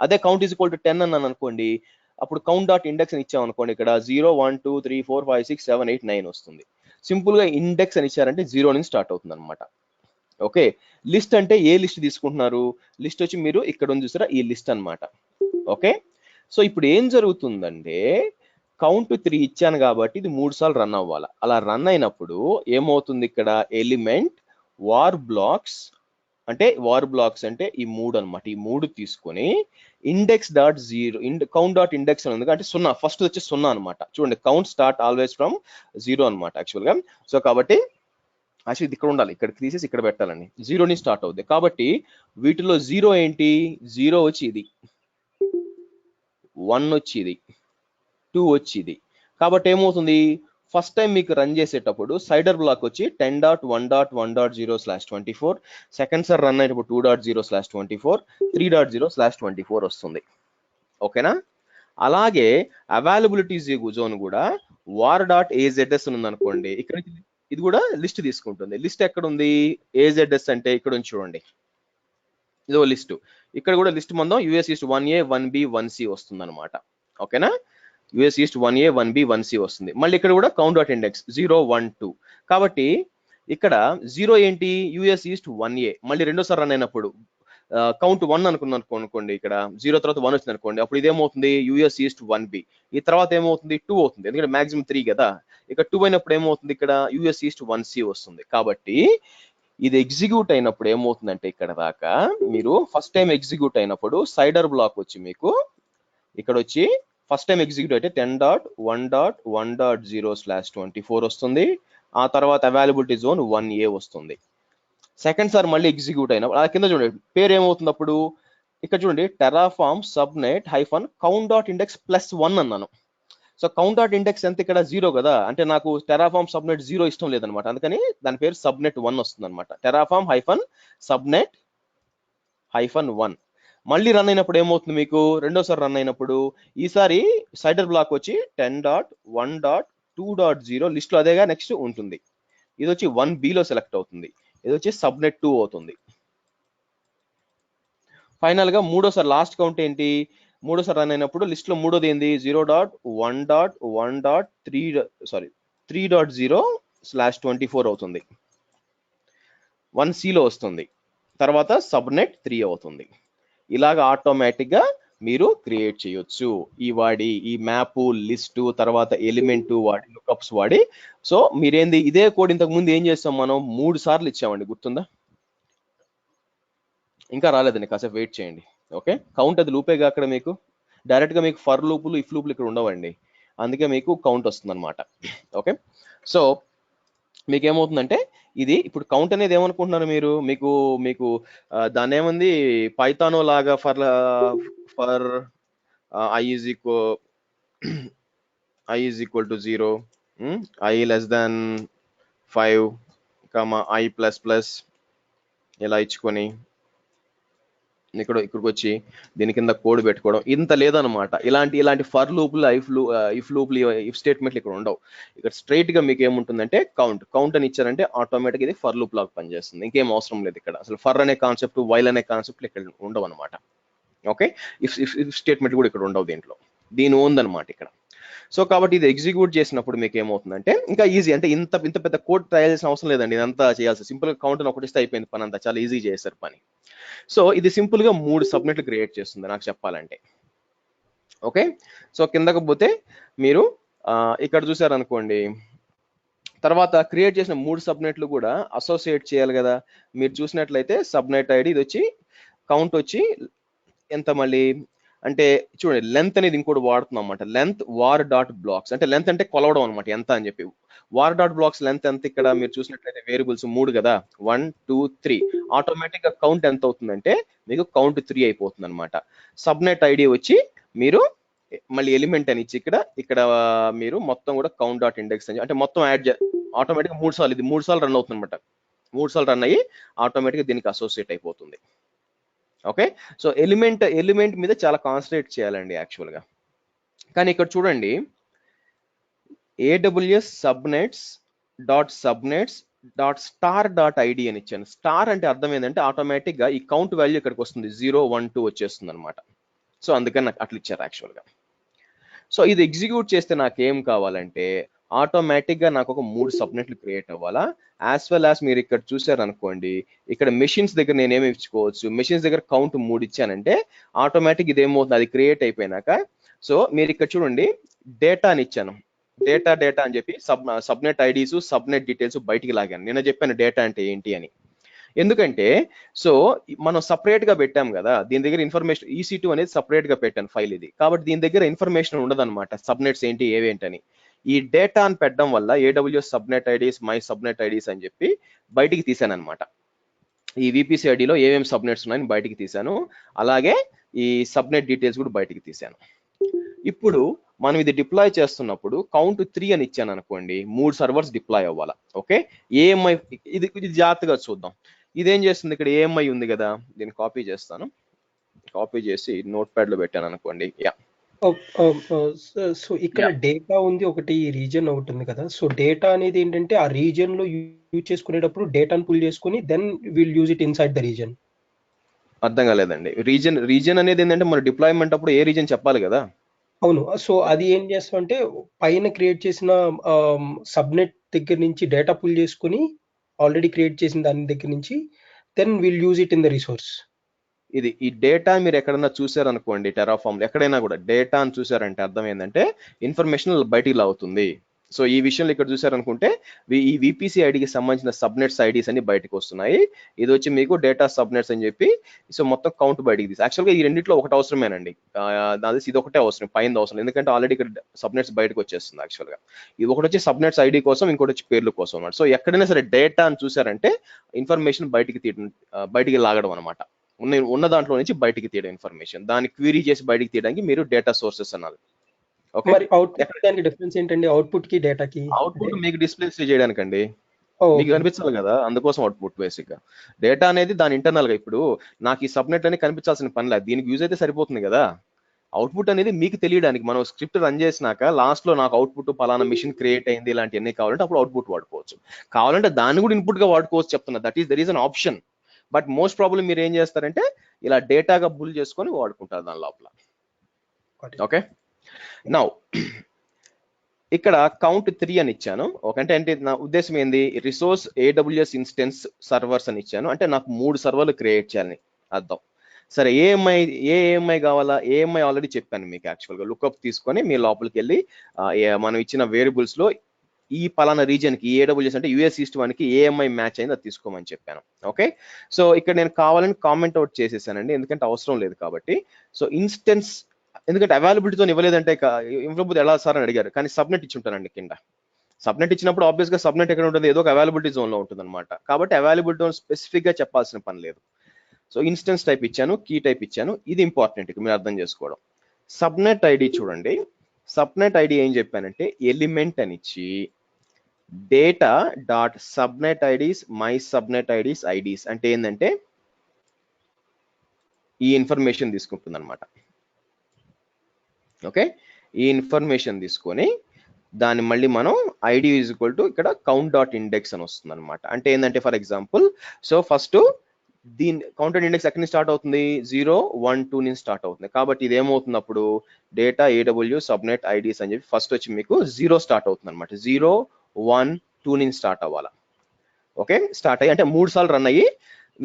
అదే కౌంట్ ఈజ్ ఈక్వల్ టు 10 అన్నాను అనుకోండి, అప్పుడు కౌంట్ డాట్ ఇండెక్స్ అని ఇచ్చాం అనుకోండి, ఇక్కడ 0, 1, 2, 3, 4, 5, 6, 7, 8, 9 వస్తుంది. సింపుల్ గా ఇండెక్స్ అని ఇచ్చారంటే 0 నుంచి స్టార్ట్ అవుతుంది అనమాట. ఓకే, లిస్ట్ అంటే ఏ లిస్ట్ తీసుకుంటున్నారు, లిస్ట్ వచ్చి మీరు ఇక్కడ ఉంది చూసారా, ఈ లిస్ట్ అన్నమాట. ఓకే, సో ఇప్పుడు ఏం జరుగుతుందంటే కౌంట్ 3 ఇచ్చాను కాబట్టి ఇది 3 సార్లు రన్ అవ్వాలి. అలా రన్ అయినప్పుడు ఏమవుతుంది, ఇక్కడ ఎలిమెంట్ వార్ బ్లాక్స్ అంటే ఈ 3 అన్నమాట. ఈ 3 తీసుకొని index dot 0 count dot index అని ఉంది అంటే 0, ఫస్ట్ వచ్చి 0 అనమాట. చూడండి, కౌంట్ స్టార్ట్ ఆల్వేస్ ఫ్రమ్ 0 అనమాట యాక్చువల్ గా. సో కాబట్టి యాక్చువల్లీ ఇది ఇక్కడ ఉండాలి, ఇక్కడ తీసేసి ఇక్కడ పెట్టాలండి. 0 నుంచి స్టార్ట్ అవుద్ది కాబట్టి వీటిలో 0 ఏంటి, 0 వచ్చి ఇది, 1 వచ్చి ఇది, 2 వచ్చి ఇది. కాబట్టి ఏమవుతుంది, ఫస్ట్ టైం మీకు రన్ చేసేటప్పుడు సైడర్ బ్లాక్ వచ్చి 10.1.1.0/24, సెకండ్ సార్ రన్ అయ్యేటప్పుడు 2.0/24, 3.0/24 వస్తుంది. ఓకేనా, అలాగే అవైలబిలిటీ జోన్ కూడా var.azs ఉంది అనుకోండి, ఇక్కడ ఇది కూడా లిస్ట్ తీసుకుంటుంది. లిస్ట్ ఎక్కడ ఉంది, AZS అంటే ఇక్కడ ఉంది చూడండి, ఇదో లిస్ట్. ఇక్కడ కూడా లిస్ట్ మొత్తం US East 1A 1B 1C వస్తుంది అనమాట. ఓకేనా, US East 1A 1B 1C వస్తుంది. మళ్ళీ ఇక్కడ కూడా కౌంట్ డాట్ ఇండెక్స్ 0, 1, 2. కాబట్టి ఇక్కడ 0 ఏంటి, US East 1A. మళ్ళీ రెండోసారి రన్ అయినప్పుడు కౌంట్ 1 అనుకోండి, ఇక్కడ 0 తర్వాత 1 వచ్చింది అనుకోండి, అప్పుడు ఇదేమవుతుంది US East 1B. ఈ తర్వాత ఏమవుతుంది 2 అవుతుంది, ఎందుకంటే మాక్సిమం 3 కదా. ఇక 2 అయినప్పుడు ఏమవుతుంది, ఇక్కడ US East 1C వస్తుంది. కాబట్టి ఇది ఎగ్జిక్యూట్ అయినప్పుడు ఏమవుతుందంటే ఇక్కడ దాకా మీరు ఫస్ట్ టైం ఎగ్జిక్యూట్ అయినప్పుడు సైడర్ బ్లాక్ వచ్చి మీకు ఇక్కడ వచ్చి ఫస్ట్ టైం ఎగ్జిక్యూట్ అయితే 10.1.1.0/24 వస్తుంది. ఆ తర్వాత అవైలబిలిటీ జోన్ 1A వస్తుంది. సెకండ్ సార్ మళ్ళీ ఎగ్జిక్యూట్ అయినప్పుడు ఆ కింద చూడండి పేరు ఏమవుతుంది, అప్పుడు ఇక్కడ చూడండి Terraform subnet hyphen count dot index +1 అన్నాను. సో కౌంట్ డాట్ ఇండెక్స్ ఎంత, ఇక్కడ 0 కదా, అంటే నాకు టెరాఫార్మ్ సబ్నెట్ 0 ఇష్టం లేదనమాట, అందుకని దాని పేరు సబ్నెట్ 1 వస్తుంది అనమాట. Terraform hyphen subnet hyphen 1. మళ్ళీ రన్ అయినప్పుడు ఏమవుతుంది, మీకు రెండోసారి రన్ అయినప్పుడు ఈసారి సైడర్ బ్లాక్ వచ్చి 10.1.2.0 లిస్ట్ లో అదేగా నెక్స్ట్ ఉంటుంది. ఇది వచ్చి 1B లో సెలెక్ట్ అవుతుంది, ఇది వచ్చి సబ్నెట్ 2 అవుతుంది. ఫైనల్ గా మూడోసారి లాస్ట్ కౌంట్ ఏంటి, మూడోసారి రన్ అయినప్పుడు లిస్ట్ లో మూడోది ఏంది 3.0/24 అవుతుంది, 1C లో వస్తుంది. తర్వాత సబ్నెట్ 3 అవుతుంది. ఇలాగ ఆటోమేటిక్ గా మీరు క్రియేట్ చేయొచ్చు ఈ మ్యాప్ లిస్ట్ తర్వాత ఎలిమెంట్ వాడి లుకప్స్ వాడి. సో మీరేంది ఇదే కోడ్ ఇంతకు ముందు ఏం చేస్తాం, మనం 3 సార్లు ఇచ్చామండి, గుర్తుందా? ఇంకా రాలేదండి, కాసేపు వెయిట్ చేయండి. ఓకే, కౌంట్ అది లూపేగా, అక్కడ మీకు డైరెక్ట్ గా మీకు ఫర్ లూపులు ఇఫ్ లూపులు ఇక్కడ ఉండవండి, అందుకే మీకు కౌంట్ వస్తుంది అనమాట. ఓకే, సో మీకు ఏమవుతుందంటే ఇది ఇప్పుడు కౌంట్ అనేది ఏమనుకుంటున్నారు మీరు, మీకు మీకు దాని ఏముంది పైథానో లాగా for i is equal to 0, i less than 5, i++ ఇలా ఇచ్చుకొని ఇక్కడికి వచ్చి దీని కింద కోడ్ పెట్టుకోవడం ఇంత లేదనమాట. ఇలాంటి ఫర్ లూపులు ఇఫ్ లూపులు ఇఫ్ స్టేట్మెంట్లు ఇక్కడ ఉండవు. ఇక్కడ స్ట్రైట్ గా మీకు ఏముంటుందంటే కౌంట్ అని ఇచ్చారంటే ఆటోమేటిక్ ఇది ఫర్ లూప్ లాగా పనిచేస్తుంది. ఇంకేం అవసరం లేదు ఇక్కడ. అసలు ఫర్ అనే కాన్సెప్ట్ వైల్ అనే కాన్సెప్ట్ ఇక్కడ ఉండవు అనమాట. ఓకే, ఇఫ్ స్టేట్మెంట్ కూడా ఇక్కడ ఉండవు దీంట్లో. దీని ఉందన్నమాట ఇక్కడ. సో కాబట్టి ఇది ఎగ్జిక్యూట్ చేసినప్పుడు మీకు ఏమవుతుందంటే ఇంకా ఈజీ, అంటే ఇంత పెద్ద కోడ్ ట్రై చేయాల్సిన అవసరం లేదండి. ఇదంతా చేయాల్సి సింపుల్ గా కౌంట్ ఒకటి ఇస్తే అయిపోయింది పని అంతా. చాలా ఈజీ చేశారు పని. సో ఇది సింపుల్ గా 3 సబ్నెట్లు క్రియేట్ చేస్తుంది నాకు చెప్పాలంటే. ఓకే, సో కిందకు పోతే మీరు ఇక్కడ చూసారనుకోండి, తర్వాత క్రియేట్ చేసిన 3 సబ్నెట్లు కూడా అసోసియేట్ చేయాలి కదా. మీరు చూసినట్లయితే సబ్నెట్ ఐడి ఇది వచ్చి కౌంట్ వచ్చి ఎంత మళ్ళీ అంటే చూడండి, లెంత్ అనేది ఇంకోటి వాడుతున్నాం అనమాట. లెంత్ వార్ డాట్ బ్లాక్స్ అంటే లెంత్ అంటే కొలవడం అనమాట ఎంత అని చెప్పి. వార్ డాట్ బ్లాక్స్ లెంత్ ఎంత ఇక్కడ మీరు చూసినట్లయితే వేరియబుల్స్ 3 కదా, 1 2 3. ఆటోమేటిక్ గా కౌంట్ ఎంత అవుతుందంటే మీకు కౌంట్ 3 అయిపోతుంది అనమాట. సబ్నెట్ ఐడి వచ్చి మీరు మళ్ళీ ఎలిమెంట్ అని ఇచ్చి ఇక్కడ మీరు మొత్తం కూడా కౌంట్ డాట్ ఇండెక్స్ అని అంటే మొత్తం యాడ్ ఆటోమేటిక్ 3 సార్లు ఇది 3 సార్లు రన్ అవుతుంది అనమాట. 3 సార్లు రన్ అయ్యి ఆటోమేటిక్ దీనికి అసోసియేట్ అయిపోతుంది. ఓకే, సో ఎలిమెంట్ మీద చాలా కాన్సన్ట్రేట్ చేయాలండి యాక్చువల్ గా. కానీ ఇక్కడ చూడండి, AWS subnets dot star dot ID అని ఇచ్చాను. స్టార్ అంటే అర్థం ఏంటంటే ఆటోమేటిక్ గా ఈ కౌంట్ వాల్యూ ఇక్కడికి వస్తుంది, 0 1 2 వచ్చేస్తుంది అనమాట. సో అందుకని నాకు అట్లా ఇచ్చారు యాక్చువల్ గా. సో ఇది ఎగ్జిక్యూట్ చేస్తే నాకు ఏం కావాలంటే ఆటోమేటిక్ గా నాకు ఒక 3 సబ్నెట్లు క్రియేట్ అవ్వాలా. యాజ్ వెల్ యాజ్ మీరు ఇక్కడ చూసారు అనుకోండి, ఇక్కడ మెషిన్స్ దగ్గర నేనేమి ఇచ్చుకోవచ్చు, మెషిన్స్ దగ్గర కౌంట్ 3 ఇచ్చానంటే ఆటోమేటిక్ ఇది ఏమవుతుంది, అది క్రియేట్ అయిపోయినాక సో మీరు ఇక్కడ చూడండి డేటా అని ఇచ్చాను. డేటా అని చెప్పి సబ్నెట్ ఐడీస్ సబ్నెట్ డీటెయిల్స్ బయటికి లాగాను. నిన్న చెప్పాను డేటా అంటే ఏంటి అని. ఎందుకంటే సో మనం సపరేట్ గా పెట్టాం కదా, దీని దగ్గర ఇన్ఫర్మేషన్ EC2 అనేది సపరేట్ గా పెట్టాను ఫైల్ ఇది. కాబట్టి దీని దగ్గర ఇన్ఫర్మేషన్ ఉండదన్నమాట, సబ్నెట్స్ ఏంటి ఏవేంటని. ఈ డేటా అని పెట్టడం వల్ల AWS subnet IDs my subnet IDs అని చెప్పి బయటికి తీసాను అనమాట. ఈ VPC ఐడిలో ఏమేమి సబ్నెట్స్ ఉన్నాయని బయటికి తీసాను. అలాగే ఈ సబ్నెట్ డీటెయిల్స్ కూడా బయటికి తీసాను. ఇప్పుడు మనం ఇది డిప్లాయ్ చేస్తున్నప్పుడు కౌంట్ 3 అని ఇచ్చాను అనుకోండి, 3 సర్వర్స్ డిప్లాయ్ అవ్వాలా. ఓకే, AMI ఇది జాగ్రత్తగా చూద్దాం. ఇదేం చేస్తుంది, ఇక్కడ AMI ఉంది కదా, దీన్ని కాపీ చేస్తాను. కాపీ చేసి నోట్ ప్యాడ్ లో పెట్టాను అనుకోండి. యా, సో ఇక్కడ డేటా ఉంది, ఒకటి రీజన్ ఒకటి ఉంది కదా. సో డేటా అనేది ఏంటంటే ఆ రీజన్ లో యూజ్ చేసుకునేటప్పుడు డేటాను పుల్ చేసుకుని then will use it inside the region. అర్థం కాలేదండి. రీజన్ అనేది ఏంటంటే మన డిప్లాయ్మెంట్ అప్పుడు ఏ రీజన్ చెప్పాలి కదా. అవును, సో అది ఏం చేస్తామంటే పైన క్రియేట్ చేసిన సబ్నెట్ దగ్గర నుంచి డేటా పుల్ చేసుకుని ఆల్రెడీ క్రియేట్ చేసిన దాని దగ్గర నుంచి then will use it in the resource. ఈ డేటా మీరు ఎక్కడన్నా చూసారనుకోండి, టెరాఫామ్ ఎక్కడైనా కూడా డేటా అని చూసారంటే అర్థం ఏంటంటే ఇన్ఫర్మేషన్ బయటికి లాగుతుంది. సో ఈ విషయంలో ఇక్కడ చూసారనుకుంటే ఈ VPC ఐడికి సంబంధించిన సబ్నెట్స్ ఐడీస్ అన్ని బయటకు వస్తున్నాయి. ఇది వచ్చి మీకు డేటా సబ్నెట్స్ అని చెప్పి సో మొత్తం కౌంట్ బయటికి తీసి యాక్చువల్గా ఈ రెండిట్లో ఒకటి అవసరమేనండి. ఇది ఒకటే అవసరం, పైన అవసరం, ఎందుకంటే ఆల్రెడీ ఇక్కడ సబ్నెట్స్ బయటకు వచ్చేస్తుంది యాక్చువల్గా. ఇది ఒకటి వచ్చి సబ్నెట్స్ ఐడి కోసం, ఇంకోటి వచ్చి పేర్ల కోసం అన్నమాట. సో ఎక్కడైనా సరే డేటా అని చూసారంటే ఇన్ఫర్మేషన్ బయటికి లాగడం అనమాట. ఉన్న దాంట్లో నుంచి బయటికి తీయడం ఇన్ఫర్మేషన్, దాన్ని క్వీరీ చేసి బయటికి తీయడానికి మీరు డేటా సోర్సెస్ అన్నారు. మరి అవుట్పుట్ దానికి డిఫరెన్స్ ఏంటండి, అవుట్పుట్ కి డేటాకి? అవుట్పుట్ మీకు డిస్ప్లే చేయడానికండి, మీకు కనిపించాలి కదా, అందుకోసం అవుట్పుట్. బేసిక్ గా డేటా అనేది దాని ఇంటర్నల్ గా, ఇప్పుడు నాకు ఈ సబ్నెట్ అనేది కనిపించాల్సిన పని లేదు, దీనికి యూజ్ అయితే సరిపోతుంది కదా. అవుట్పుట్ అనేది మీకు తెలియడానికి మనం స్క్రిప్ట్ రన్ చేసినాక లాస్ట్ లో నాకు అవుట్పుట్ పలానా మిషన్ క్రియేట్ అయింది ఇలాంటివన్నీ కావాలంటే అప్పుడు అవుట్పుట్ వాడుకోవచ్చు. కావాలంటే దాన్ని కూడా ఇన్పుట్ గా వాడుకోవచ్చు చెప్తున్నా, that is an option. But most problem మీరు ఏం చేస్తారంటే ఇలా డేటాగా బుల్ చేసుకొని వాడుకుంటారు దాని లోపల. ఓకే, నౌ ఇక్కడ కౌంట్ 3 అని ఇచ్చాను. అంటే నా ఉద్దేశం ఏంది, రిసోర్స్ AWS ఇన్స్టెన్స్ సర్వర్స్ అని ఇచ్చాను, అంటే నాకు 3 సర్వర్లు క్రియేట్ చేయాలని అర్థం. సరే, AMI కావాలా? AMI ఆల్రెడీ చెప్పాను మీకు యాక్చువల్గా. లుక్అప్ తీసుకొని మీ లోపలికి వెళ్ళి మనం ఇచ్చిన వేరియబుల్స్ లో ఈ పలానా రీజన్ కి AWS అంటే US East 1 కి AMI మ్యాచ్ అయింది, అది తీసుకోమని చెప్పాను. ఓకే, సో ఇక్కడ నేను కావాలని కామెంట్ అవుట్ చేసేసానండి, ఎందుకంటే అవసరం లేదు కాబట్టి. సో ఇన్స్టెన్స్ ఎందుకంటే అవైలబిలిటీతో ఇవ్వలేదంటే ఇవ్వకపోతే ఎలా సార్ అని అడిగారు, కానీ సబ్నెట్ ఇచ్చి ఉంటానండి కింద. సబ్నెట్ ఇచ్చినప్పుడు ఆబ్వియస్ గా సబ్నెట్ ఎక్కడ ఉంటుంది, ఏదో ఒక అవైలబిలిటీ జోన్ లో ఉంటుంది అనమాట. కాబట్టి అవైలబిలిటీ స్పెసిఫిక్ గా చెప్పాల్సిన పని లేదు. సో ఇన్స్టెన్స్ టైప్ ఇచ్చాను, కీ టైప్ ఇచ్చాను. ఇది ఇంపార్టెంట్ మీరు అర్థం చేసుకోవడం. సబ్నెట్ ఐడి చూడండి, సబ్నెట్ ఐడి ఏం చెప్పానంటే ఎలిమెంట్ అని ఇచ్చి data dot subnet IDs my subnet IDs IDs అంటే ఏంటంటే ఈ ఇన్ఫర్మేషన్ తీసుకుంటుంది అనమాట. ఓకే, ఈ ఇన్ఫర్మేషన్ తీసుకొని దాన్ని మళ్ళీ మనం ఐడి ఈజ్ ఈక్వల్ టు ఇక్కడ కౌంట్ డాట్ ఇండెక్స్ అని వస్తుంది అనమాట. అంటే ఏంటంటే ఫర్ ఎగ్జాంపుల్, సో ఫస్ట్ దీని కౌంట్ డాట్ ఇండెక్స్ ఎక్కడి నుంచి స్టార్ట్ అవుతుంది, 0 1 2 నుంచి స్టార్ట్ అవుతుంది. కాబట్టి ఇది ఏమవుతుంది అప్పుడు, డేటా ఏడబ్ల్యూ సబ్నెట్ ఐడీస్ అని చెప్పి ఫస్ట్ వచ్చి మీకు 0 స్టార్ట్ అవుతుంది అనమాట. 0 1 2 నుంచి స్టార్ట్ అవ్వాలా. ఓకే, స్టార్ట్ అయ్యి అంటే 3 సార్లు రన్ అయ్యి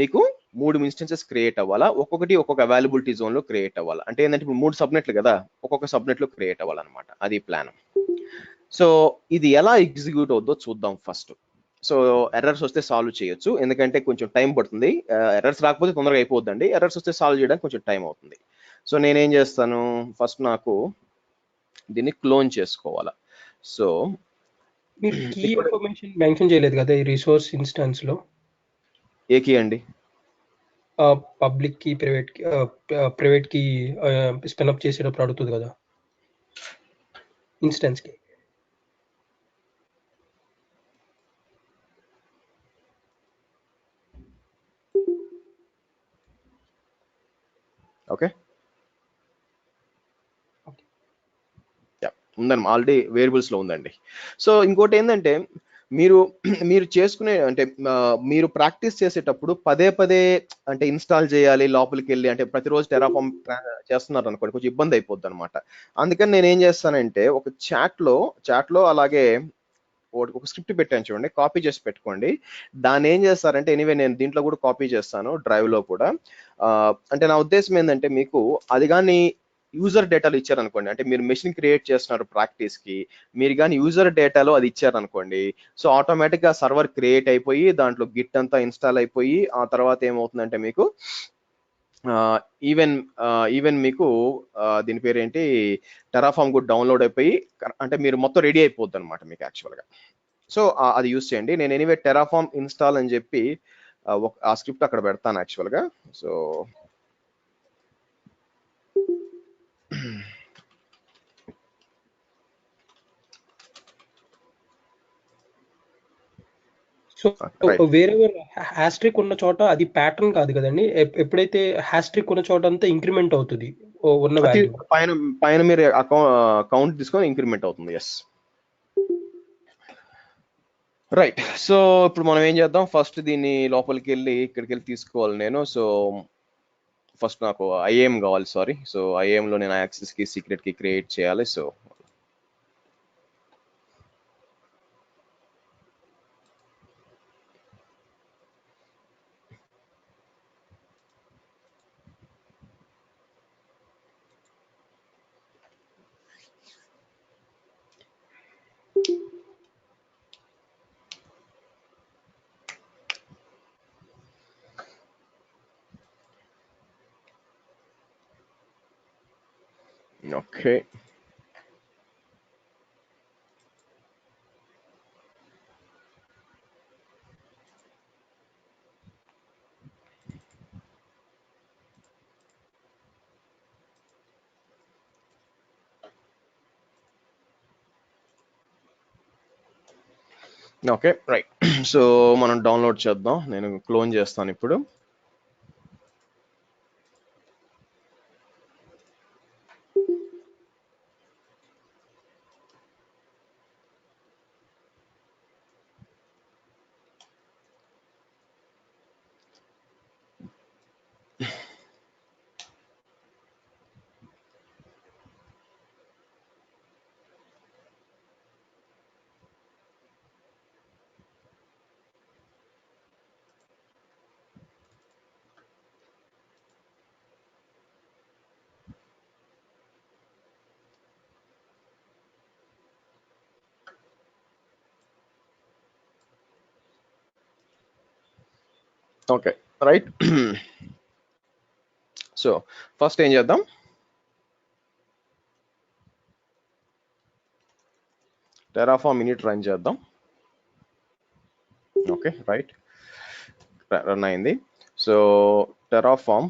మీకు 3 ఇన్స్టెన్సెస్ క్రియేట్ అవ్వాలా. ఒక్కొక్కటి ఒక్కొక్క అవైలబిలిటీ జోన్ లో క్రియేట్ అవ్వాలా. అంటే ఏంటంటే ఇప్పుడు 3 సబ్నెట్లు కదా, ఒక్కొక్క సబ్నెట్ లో క్రియేట్ అవ్వాలన్నమాట. అది ప్లాన్. సో ఇది ఎలా ఎగ్జిక్యూట్ అవుద్దో చూద్దాం ఫస్ట్. సో ఎర్రర్స్ వస్తే సాల్వ్ చేయొచ్చు, ఎందుకంటే కొంచెం టైం పడుతుంది. ఎర్రర్స్ రాకపోతే తొందరగా అయిపోద్దండి, ఎర్రర్స్ వస్తే సాల్వ్ చేయడానికి కొంచెం టైం అవుతుంది. సో నేనేం చేస్తాను, ఫస్ట్ నాకు దీన్ని క్లోన్ చేసుకోవాలా. సో మీరు కీ ఇన్ఫర్మేషన్ మెన్షన్ చేయలేదు కదా ఈ రిసోర్స్ ఇన్స్టాన్స్ లో. ఏ కీ అండి? పబ్లిక్ కి ప్రైవేట్ కి స్పిన్ అప్ చేసేటప్పుడు అడుగుతుంది కదా ఇన్స్టాన్స్ కి. ఓకే, ఉందండి, ఆల్రెడీ వేరియబుల్స్ లో ఉందండి. సో ఇంకోటి ఏంటంటే మీరు చేసుకునే అంటే మీరు ప్రాక్టీస్ చేసేటప్పుడు పదే పదే అంటే ఇన్స్టాల్ చేయాలి లోపలికి వెళ్ళి, అంటే ప్రతిరోజు టెరాఫామ్ చేస్తున్నారు అనుకోండి, కొంచెం ఇబ్బంది అయిపోద్ది అనమాట. అందుకని నేను ఏం చేస్తానంటే ఒక చాట్ లో అలాగే ఒక స్క్రిప్ట్ పెట్టాను చూడండి, కాపీ చేసి పెట్టుకోండి. దాన్ని ఏం చేస్తారంటే, ఎనీవే నేను దీంట్లో కూడా కాపీ చేస్తాను, డ్రైవ్ లో కూడా. అంటే నా ఉద్దేశం ఏంటంటే, మీకు అది కానీ యూజర్ డేటాలు ఇచ్చారనుకోండి, అంటే మీరు మెషిన్ క్రియేట్ చేస్తున్నారు ప్రాక్టీస్ కి, మీరు కానీ యూజర్ డేటాలో అది ఇచ్చారనుకోండి, సో ఆటోమేటిక్ గా సర్వర్ క్రియేట్ అయిపోయి దాంట్లో గిట్ అంతా ఇన్స్టాల్ అయిపోయి ఆ తర్వాత ఏమవుతుందంటే మీకు ఈవెన్ మీకు దీని పేరు ఏంటి, టెరాఫామ్ కూడా డౌన్లోడ్ అయిపోయి, అంటే మీరు మొత్తం రెడీ అయిపోద్ది అనమాట మీకు యాక్చువల్గా. సో అది యూస్ చేయండి. నేను ఎనీవే టెరాఫామ్ ఇన్స్టాల్ అని చెప్పి ఆ స్క్రిప్ట్ అక్కడ పెడతాను యాక్చువల్గా. సో సో వేరే హ్యాస్ట్రిక్ ఉన్న చోట అది ప్యాటర్న్ కాదు కదండి, ఎప్పుడైతే హ్యాస్ట్రిక్ ఉన్న చోట అంతా ఇంక్రిమెంట్ అవుతుంది ఉన్న వాల్యూ. పైన మీరు కౌంట్ తీసుకొని ఇంక్రిమెంట్ అవుతుంది. Yes, right. సో ఇప్పుడు మనం ఏం చేద్దాం, ఫస్ట్ దీన్ని లోపలికి వెళ్ళి ఇక్కడికి వెళ్ళి తీసుకోవాలి నేను. సో ఫస్ట్ నాకు ఐఏఎం కావాలి, సారీ. సో ఐఏఎం లో నేను యాక్సెస్ కి సీక్రెట్ కి క్రియేట్ చేయాలి. So okay, okay, right. So మనం డౌన్లోడ్ చేద్దాం, నేను క్లోన్ చేస్తాను ఇప్పుడు. Okay, right. సో ఫస్ట్ ఏం చేద్దాం, టెరాఫామ్ ఇనిట్ రన్ చేద్దాం. ఓకే, రైట్, రన్ అయింది. So Terraform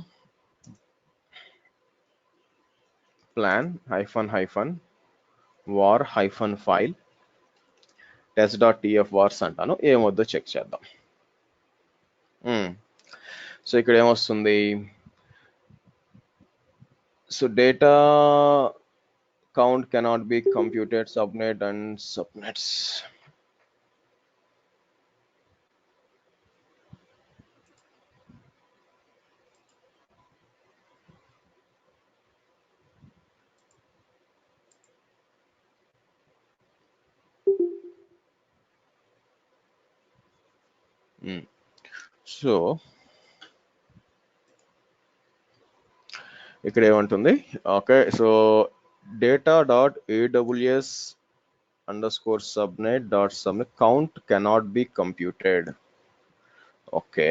plan -var -file test.tf wars అంటాను, ఏమొద్దో చెక్ చేద్దాం. సో ఇక్కడ ఏమొస్తుంది, so data count cannot be computed, subnet and subnets. So ఇక్కడ ఏమంటుంది, okay, so data.aws_subnet.subnet count cannot be computed. Okay,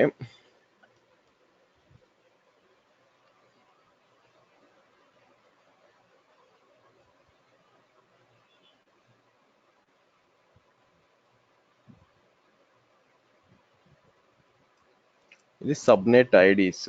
ఇది subnet IDs.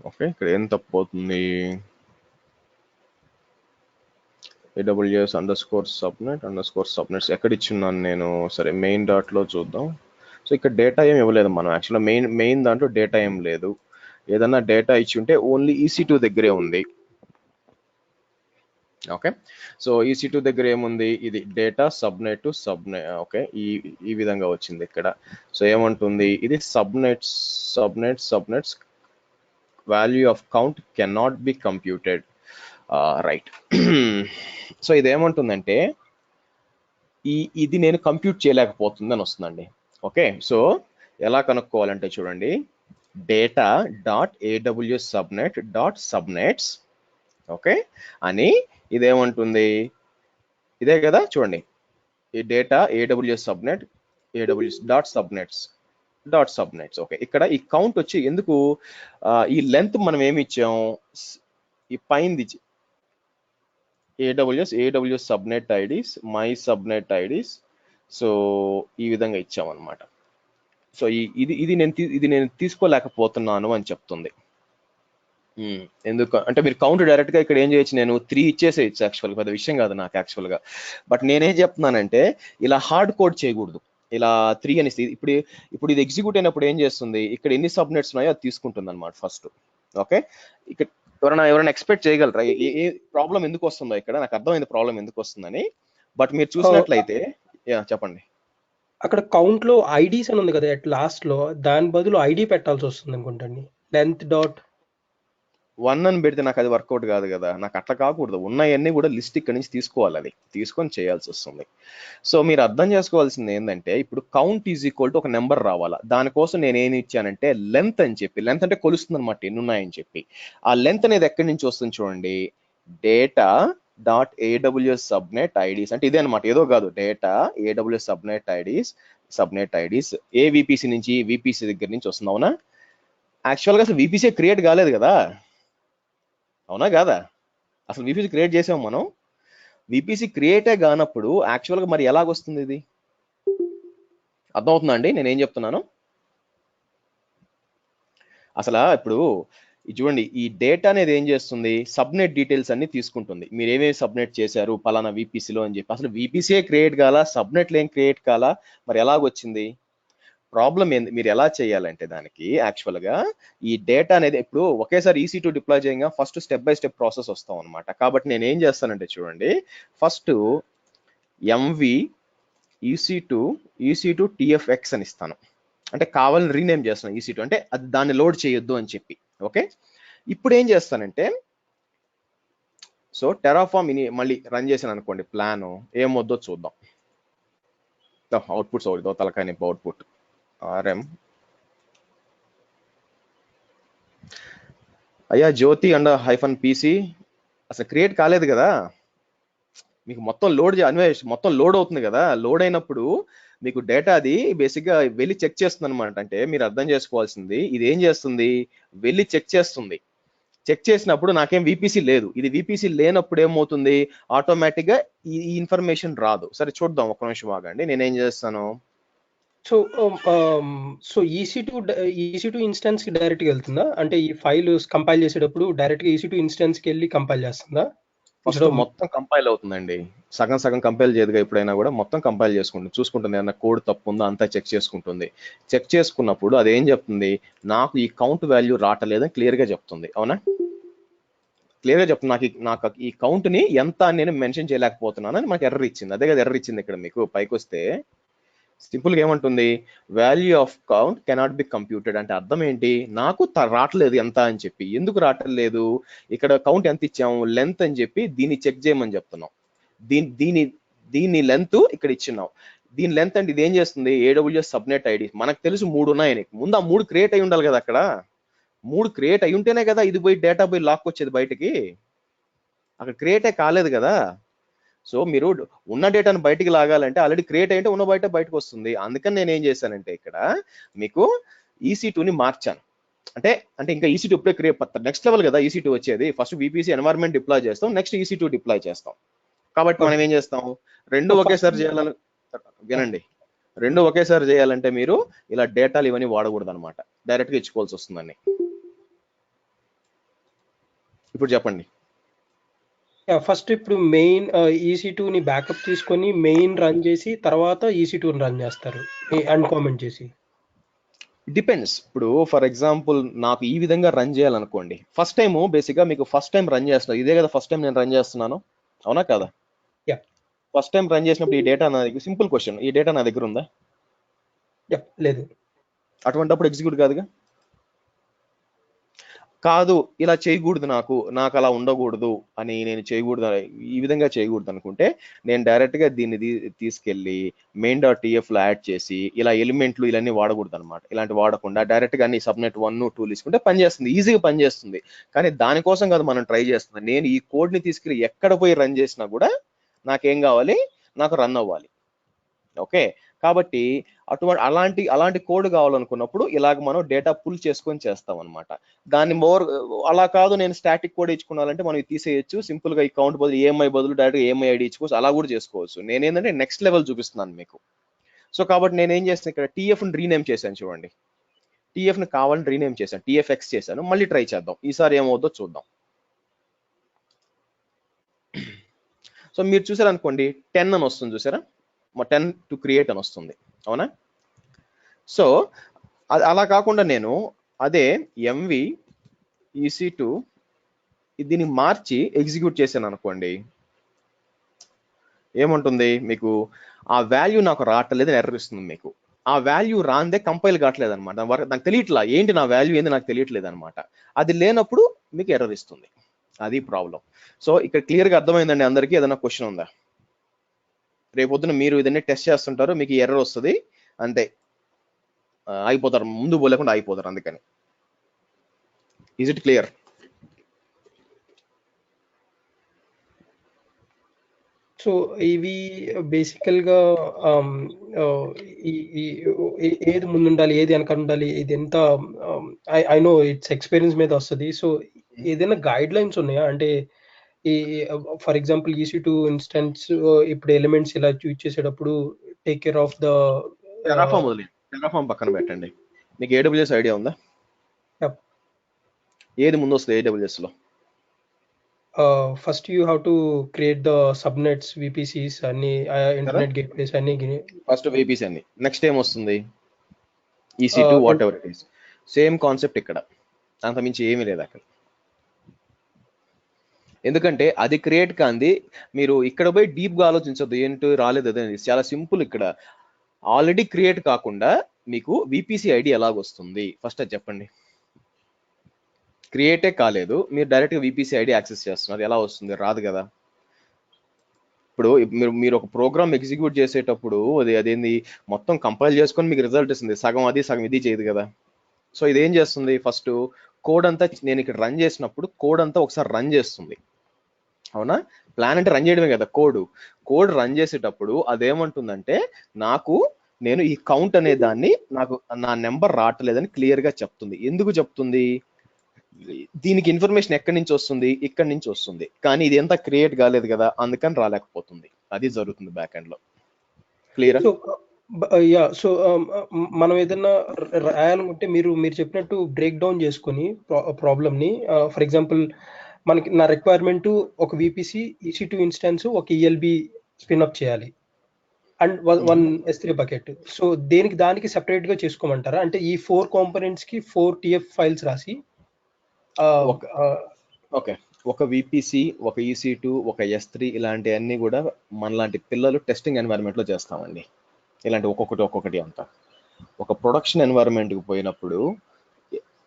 Okay, ఇక్కడ ఏం తప్పవుతుంది, aws_subnet_subnets ఎక్కడ ఇచ్చున్నాను నేను, సరే మెయిన్ డాట్ లో చూద్దాం. సో ఇక్కడ డేటా ఏం ఇవ్వలేదు మనం, యాక్చువల్గా మెయిన్ దాంట్లో డేటా ఏం లేదు. ఏదన్నా డేటా ఇచ్చి ఉంటే ఓన్లీ EC2 దగ్గరే ఉంది. ఓకే, సో EC2 దగ్గర ఏముంది, ఇది data subnet to subnet. Okay, ఈ విధంగా వచ్చింది ఇక్కడ. సో ఏమంటుంది, ఇది subnets value of count cannot be computed. Right. So ఇదేమంటుందంటే ఇది నేను కంప్యూట్ చేయలేకపోతుంది అని వస్తుందండి. ఓకే, సో ఎలా కనుక్కోవాలంటే చూడండి, data.aws_subnet.subnets ఓకే అని ఇదేమంటుంది, ఇదే కదా చూడండి, ఈ డేటా aws.subnets. ఓకే, ఇక్కడ ఈ కౌంట్ వచ్చి ఎందుకు, ఈ లెంత్ మనం ఏమి ఇచ్చాం, ఈ పైంది AWS subnet IDs, my subnet IDs. So ఈ విధంగా ఇచ్చామన్నమాట. సో ఇది నేను తీసుకోలేకపోతున్నాను అని చెప్తుంది. ఎందుకు అంటే మీరు కౌంట్ డైరెక్ట్ గా ఇక్కడ ఏం చేయొచ్చు, నేను 3 ఇచ్చేసేయచ్చు, యాక్చువల్గా పెద్ద విషయం కాదు నాకు యాక్చువల్గా. బట్ నేనేం చెప్తున్నానంటే ఇలా హార్డ్ కోడ్ చేయకూడదు, ఇలా 3 అని. ఇప్పుడు ఇది ఎగ్జిక్యూట్ అయినప్పుడు ఏం చేస్తుంది, ఇక్కడ ఎన్ని సబ్నెట్స్ ఉన్నాయో అది తీసుకుంటుంది అనమాట ఫస్ట్. ఓకే, ఇక్కడ ఎవరైనా ఎక్స్పెక్ట్ చేయగలరా ఏ ప్రాబ్లం ఎందుకు వస్తుందో, ఇక్కడ నాకు అర్థమైంది ప్రాబ్లం ఎందుకు వస్తుందని. బట్ మీరు చూసినట్లయితే చెప్పండి, అక్కడ కౌంట్ లో ఐడీస్ అని ఉంది కదా అట్ లాస్ట్ లో, దాని బదులు ఐడి పెట్టాల్సి వస్తుంది అనుకుంటండి. లెంత్ డాట్ 1 అని పెడితే నాకు అది వర్కౌట్ కాదు కదా, నాకు అట్లా కాకూడదు, ఉన్నాయన్నీ కూడా లిస్ట్ ఇక్కడ నుంచి తీసుకోవాలి, అది తీసుకొని చేయాల్సి వస్తుంది. సో మీరు అర్థం చేసుకోవాల్సింది ఏంటంటే, ఇప్పుడు కౌంట్ ఈజ్ ఈక్వల్ టు ఒక నెంబర్ రావాలా, దానికోసం నేను ఏమి ఇచ్చానంటే లెంత్ అని చెప్పి, లెంత్ అంటే కొలుస్తుంది అనమాట ఎన్ని ఉన్నాయని చెప్పి. ఆ లెంత్ అనేది ఎక్కడి నుంచి వస్తుంది చూడండి, data.aws_subnet IDs అంటే ఇదే అనమాట, ఏదో కాదు, డేటా aws_subnet IDs ఏ VPC నుంచి, VPC దగ్గర నుంచి వస్తుంది. అవునా, యాక్చువల్గా అసలు VPC క్రియేట్ కాలేదు కదా, అవునా కాదా, అసలు VPC క్రియేట్ చేసాము మనం. VPC క్రియేటే కానప్పుడు యాక్చువల్గా మరి ఎలాగొస్తుంది ఇది, అర్థమవుతుందా అండి నేను ఏం చెప్తున్నాను. అసలు ఇప్పుడు చూడండి, ఈ డేటా అనేది ఏం చేస్తుంది, సబ్నెట్ డీటెయిల్స్ అన్ని తీసుకుంటుంది, మీరు ఏమేమి సబ్నెట్ చేశారు పలానా VPCలో అని చెప్పి. అసలు VPC క్రియేట్ కాలా, సబ్నెట్లు ఏం క్రియేట్ కాలా, మరి ఎలాగొచ్చింది ప్రాబ్లం ఏంది. మీరు ఎలా చేయాలంటే దానికి యాక్చువల్గా ఈ డేటా అనేది ఇప్పుడు ఒకేసారి EC2 డిప్లాయ్ చేయగా first step by step process వస్తాం అనమాట. కాబట్టి నేను ఏం చేస్తానంటే చూడండి, ఫస్ట్ MV EC2 TFX అని ఇస్తాను, అంటే కావాలని రీనేమ్ చేస్తాను EC2 అంటే అది దాన్ని లోడ్ చేయొద్దు అని చెప్పి. ఓకే, ఇప్పుడు ఏం చేస్తానంటే, సో టెరాఫామ్ మళ్ళీ రన్ చేసాను అనుకోండి, ప్లాన్ ఏమొద్దో చూద్దాం. అవుట్పుట్ అవుతుందో తలకాయ నింపు, అవుట్పుట్ RM అయ్యా జ్యోతి అండ్ -PC అసలు క్రియేట్ కాలేదు కదా, మీకు మొత్తం మొత్తం లోడ్ అవుతుంది కదా. లోడ్ అయినప్పుడు మీకు డేటా అది బేసిక్గా వెళ్ళి చెక్ చేస్తుంది అనమాట. అంటే మీరు అర్థం చేసుకోవాల్సింది, ఇది ఏం చేస్తుంది, వెళ్ళి చెక్ చేస్తుంది. చెక్ చేసినప్పుడు నాకేం విపిసి లేదు. ఇది విపిసి లేనప్పుడు ఏమవుతుంది, ఆటోమేటిక్ గా ఈ ఇన్ఫర్మేషన్ రాదు. సరే చూద్దాం, ఒక్క నిమిషం ఆగండి. నేనేం చేస్తాను, సో సో EC2 ఇన్స్టెన్స్ కి డైరెక్ట్ గా వెళ్తుందా? అంటే ఈ ఫైల్ కంపైల్ చేసేటప్పుడు డైరెక్ట్ గా EC2 ఇన్స్టెన్స్ కి వెళ్ళి కంపైల్ చేస్తుందా? ఫస్ట్ మొత్తం కంపైల్ అవుతుందండి. సగం సగం కంపైల్ చేయదుగా, ఎప్పుడైనా కూడా మొత్తం కంపైల్ చేసుకుంటుంది, చూసుకుంటుంది ఏమన్నా కోడ్ తప్పు ఉందో అంతా చెక్ చేసుకుంటుంది. చెక్ చేసుకున్నప్పుడు అది ఏం చెప్తుంది, నాకు ఈ కౌంట్ వాల్యూ రావట్లేదని క్లియర్ గా చెప్తుంది. అవునా, క్లియర్ గా చెప్తుంది. నాకు ఈ కౌంట్ ని ఎంత అని నేను మెన్షన్ చేయలేకపోతున్నాను అని మనకి ఎర్రర్ ఇచ్చింది. అదే కదా ఎర్రర్ ఇచ్చింది ఇక్కడ. మీకు పైకి వస్తే సింపుల్ గా ఏమంటుంది, value of count cannot be computed. అంటే అర్థం ఏంటి, నాకు రావట్లేదు ఎంత అని చెప్పి. ఎందుకు రావట్లేదు, ఇక్కడ కౌంట్ ఎంత ఇచ్చాము, లెంత్ అని చెప్పి దీన్ని చెక్ చేయమని చెప్తున్నాం. దీని లెంత్ ఇక్కడ ఇచ్చినాం. దీని లెంత్ అంటే ఇది ఏం చేస్తుంది, AWS సబ్నెట్ ఐడి మనకు తెలుసు 3 ఉన్నాయని. ముందు ఆ 3 క్రియేట్ అయి ఉండాలి కదా. అక్కడ 3 క్రియేట్ అయి ఉంటేనే కదా ఇది పోయి డేటా పోయి లాక్ వచ్చేది బయటికి. అక్కడ క్రియేటే కాలేదు కదా. సో మీరు ఉన్న డేటాను బయటికి లాగాలంటే ఆల్రెడీ క్రియేట్ అయ్యింటే ఉన్న బయటకు వస్తుంది. అందుకని నేను ఏం చేశానంటే ఇక్కడ మీకు EC2ని మార్చాను. అంటే ఇంకా EC2 ఇప్పుడే క్రియేట్, నెక్స్ట్ లెవెల్ కదా EC2 వచ్చేది. ఫస్ట్ VPC ఎన్వైరన్మెంట్ డిప్లాయ్ చేస్తాం, నెక్స్ట్ EC2 డిప్లాయ్ చేస్తాం. కాబట్టి మనం ఏం చేస్తాం, రెండు ఒకేసారి చేయాలని, వినండి, రెండు ఒకేసారి చేయాలంటే మీరు ఇలా డేటాలు ఇవన్నీ వాడకూడదు అనమాట, డైరెక్ట్ గా ఇచ్చుకోవాల్సి వస్తుందని. ఇప్పుడు చెప్పండి. ఫస్ట్ ఇప్పుడు మెయిన్ EC2ని బ్యాకప్ తీసుకొని మెయిన్ రన్ చేసి తర్వాత EC2ని రన్ చేస్తారు అన్కామెంట్ చేసి. డిపెండ్స్. ఇప్పుడు ఫర్ ఎగ్జాంపుల్ నాకు ఈ విధంగా రన్ చేయాలనుకోండి, ఫస్ట్ టైం బేసిక్ గా మీకు ఫస్ట్ టైం రన్ చేస్తున్నా, ఇదే కదా ఫస్ట్ టైం నేను రన్ చేస్తున్నాను, అవునా కదా. ఫస్ట్ టైం రన్ చేసినప్పుడు ఈ డేటా నా దగ్గర, సింపుల్ క్వశ్చన్, ఈ డేటా నా దగ్గర ఉందా? లేదు. అటువంటిప్పుడు ఎగ్జిక్యూట్ కాదుగా. కాదు, ఇలా చేయకూడదు, నాకు అలా ఉండకూడదు అని, నేను చేయకూడదు, ఈ విధంగా చేయకూడదు అనుకుంటే నేను డైరెక్ట్ గా దీన్ని తీసుకెళ్లి main.tf లో యాడ్ చేసి ఇలా ఎలిమెంట్లు ఇవన్నీ వాడకూడదు అనమాట. ఇలాంటి వాడకుండా డైరెక్ట్ గా అన్ని సబ్నెట్ 1, 2 తీసుకుంటే పనిచేస్తుంది, ఈజీగా పనిచేస్తుంది. కానీ దానికోసం కాదు మనం ట్రై చేస్తుంది. నేను ఈ కోడ్ ని తీసుకెళ్ళి ఎక్కడ పోయి రన్ చేసినా కూడా నాకేం కావాలి, నాకు రన్ అవ్వాలి. ఓకే, కాబట్టి అలాంటి కోడ్ కావాలనుకున్నప్పుడు ఇలాగ మనం డేటా పుల్ చేసుకొని చేస్తాం అనమాట. దాన్ని అలా కాదు, నేను స్టాటిక్ కోడ్ ఇచ్చుకోవాలంటే మనం తీసేయచ్చు, సింపుల్ గా ఈ కౌంట్ బదులు EMI బదులు డైరెక్ట్ EMI ఐడి ఇచ్చుకోవచ్చు, అలా కూడా చేసుకోవచ్చు. నేనేంటంటే నెక్స్ట్ లెవెల్ చూపిస్తున్నాను మీకు. సో కాబట్టి నేను ఏం చేస్తాను, ఇక్కడ TF ని రీనేమ్ చేశాను చూడండి. TF ని కావాలని రీనేమ్ చేశాను, TFX చేశాను. మళ్ళీ ట్రై చేద్దాం, ఈసారి ఏమవుతుందో చూద్దాం. సో మీరు చూసారనుకోండి 10 అని వస్తుంది, చూసారా, 10 టు క్రియేట్ అని వస్తుంది, అవునా. సో అలా కాకుండా నేను అదే MV EC2 దీన్ని మార్చి ఎగ్జిక్యూట్ చేశాను అనుకోండి, ఏముంటుంది మీకు, ఆ వాల్యూ నాకు రావట్లేదు ఎర్రర్ ఇస్తుంది మీకు. ఆ వాల్యూ రాందే కంపైల్ కావట్లేదు అనమాట, నాకు తెలియట్లా ఏంటి నా వాల్యూ ఏంది నాకు తెలియట్లేదు అనమాట. అది లేనప్పుడు మీకు ఎర్రర్ ఇస్తుంది, అది ప్రాబ్లం. సో ఇక్కడ క్లియర్ గా అర్థమైందండి అందరికీ? ఏదైనా క్వశ్చన్ ఉందా? రేపొద్దున మీరు ఇదన్నీ టెస్ట్ చేస్తుంటారు, మీకు ఎర్రర్ వస్తుంది, అంతే, అయిపోతారు, ముందు పోలేకుండా అయిపోతారు. అందుకని ఈజ్ ఇట్ క్లియర్? సో ఇవి బేసికల్ గా ఏది ముందుండాలి, ఏది వెనక ఉండాలి, ఇది ఎంత, ఐ నో ఇట్స్ ఎక్స్పీరియన్స్ మీద వస్తుంది. సో ఏదైనా గైడ్ లైన్స్ ఉన్నాయా? అంటే ఈ ఫర్ ఎగ్జాంపుల్ EC2 ఇన్స్టెన్స్ ఇప్పుడు ఎలిమెంట్స్ ఇలా యూజ్ చేసేటప్పుడు take care of the Terraform పక్కన పెట్టండి. మీకు AWS ఐడియా ఉందా? ఏది ముందు వస్తుంది AWS లో? First you have to create the subnets, VPCs అన్ని, ఇంటర్నెట్ గేట్వేస్ అన్ని. ఫస్ట్ VPC అన్ని, నెక్స్ట్ ఏం వస్తుంది EC2 what ever it is. Same concept ఇక్కడ, అంత మించి ఏమీ లేదు అక్కడ. ఎందుకంటే అది క్రియేట్ కాంది, మీరు ఇక్కడ పోయి డీప్ గా ఆలోచించద్దు ఏంటో రాలేదు అదే, చాలా సింపుల్. ఇక్కడ ఆల్రెడీ క్రియేట్ కాకుండా మీకు VPC ఐడి ఎలాగొస్తుంది ఫస్ట్ అది చెప్పండి. క్రియేటే కాలేదు, మీరు డైరెక్ట్ గా VPC ఐడి యాక్సెస్ చేస్తున్నారు, ఎలా వస్తుంది? రాదు కదా. ఇప్పుడు మీరు ఒక ప్రోగ్రామ్ ఎగ్జిక్యూట్ చేసేటప్పుడు అదేంది మొత్తం కంపైల్ చేసుకొని మీకు రిజల్ట్ ఇస్తుంది, సగం అది సగం ఇది చేయదు కదా. సో ఇది ఏం చేస్తుంది, ఫస్ట్ కోడ్ అంతా నేను ఇక్కడ రన్ చేసినప్పుడు కోడ్ అంతా ఒకసారి రన్ చేస్తుంది, అవునా. ప్లాన్ అంటే రన్ చేయడమే కదా, కోడ్ రన్ చేసేటప్పుడు అదేమంటుందంటే నేను ఈ కౌంట్ అనే దాన్ని, నాకు నా నెంబర్ రావట్లేదని క్లియర్ గా చెప్తుంది. ఎందుకు చెప్తుంది, దీనికి ఇన్ఫర్మేషన్ ఎక్కడి నుంచి వస్తుంది, ఇక్కడి నుంచి వస్తుంది, కానీ ఇది ఎంత క్రియేట్ కాలేదు కదా, అందుకని రాలేకపోతుంది. అది జరుగుతుంది బ్యాక్ ఎండ్ లో. క్లియర్? సో యా, సో మనం ఏదైనా రాయాలనుకుంటే మీరు చెప్పినట్టు బ్రేక్ డౌన్ చేసుకొని ప్రాబ్లమ్ ని, ఫర్ ఎగ్జాంపుల్ మనకి నా రిక్వైర్మెంట్ ఒక విపిసి EC2 ఇన్స్టాన్స్ ఒక ELB స్పిన్అప్ చేయాలి and one S3 bucket. So దానికి సెపరేట్ గా చేసుకోమంటారా? అంటే ఈ 4 కాంపోనెంట్స్ కి 4 TF ఫైల్స్ రాసి ఓకే, ఒక విపిసి, ఒక EC2, ఒక S3 ఇలాంటివన్నీ కూడా మనలాంటి పిల్లలు టెస్టింగ్ ఎన్వైరన్మెంట్ లో చేస్తామండి. ఇలాంటి ఒక్కొక్కటి అంతా. ఒక ప్రొడక్షన్ ఎన్వైరన్మెంట్కి పోయినప్పుడు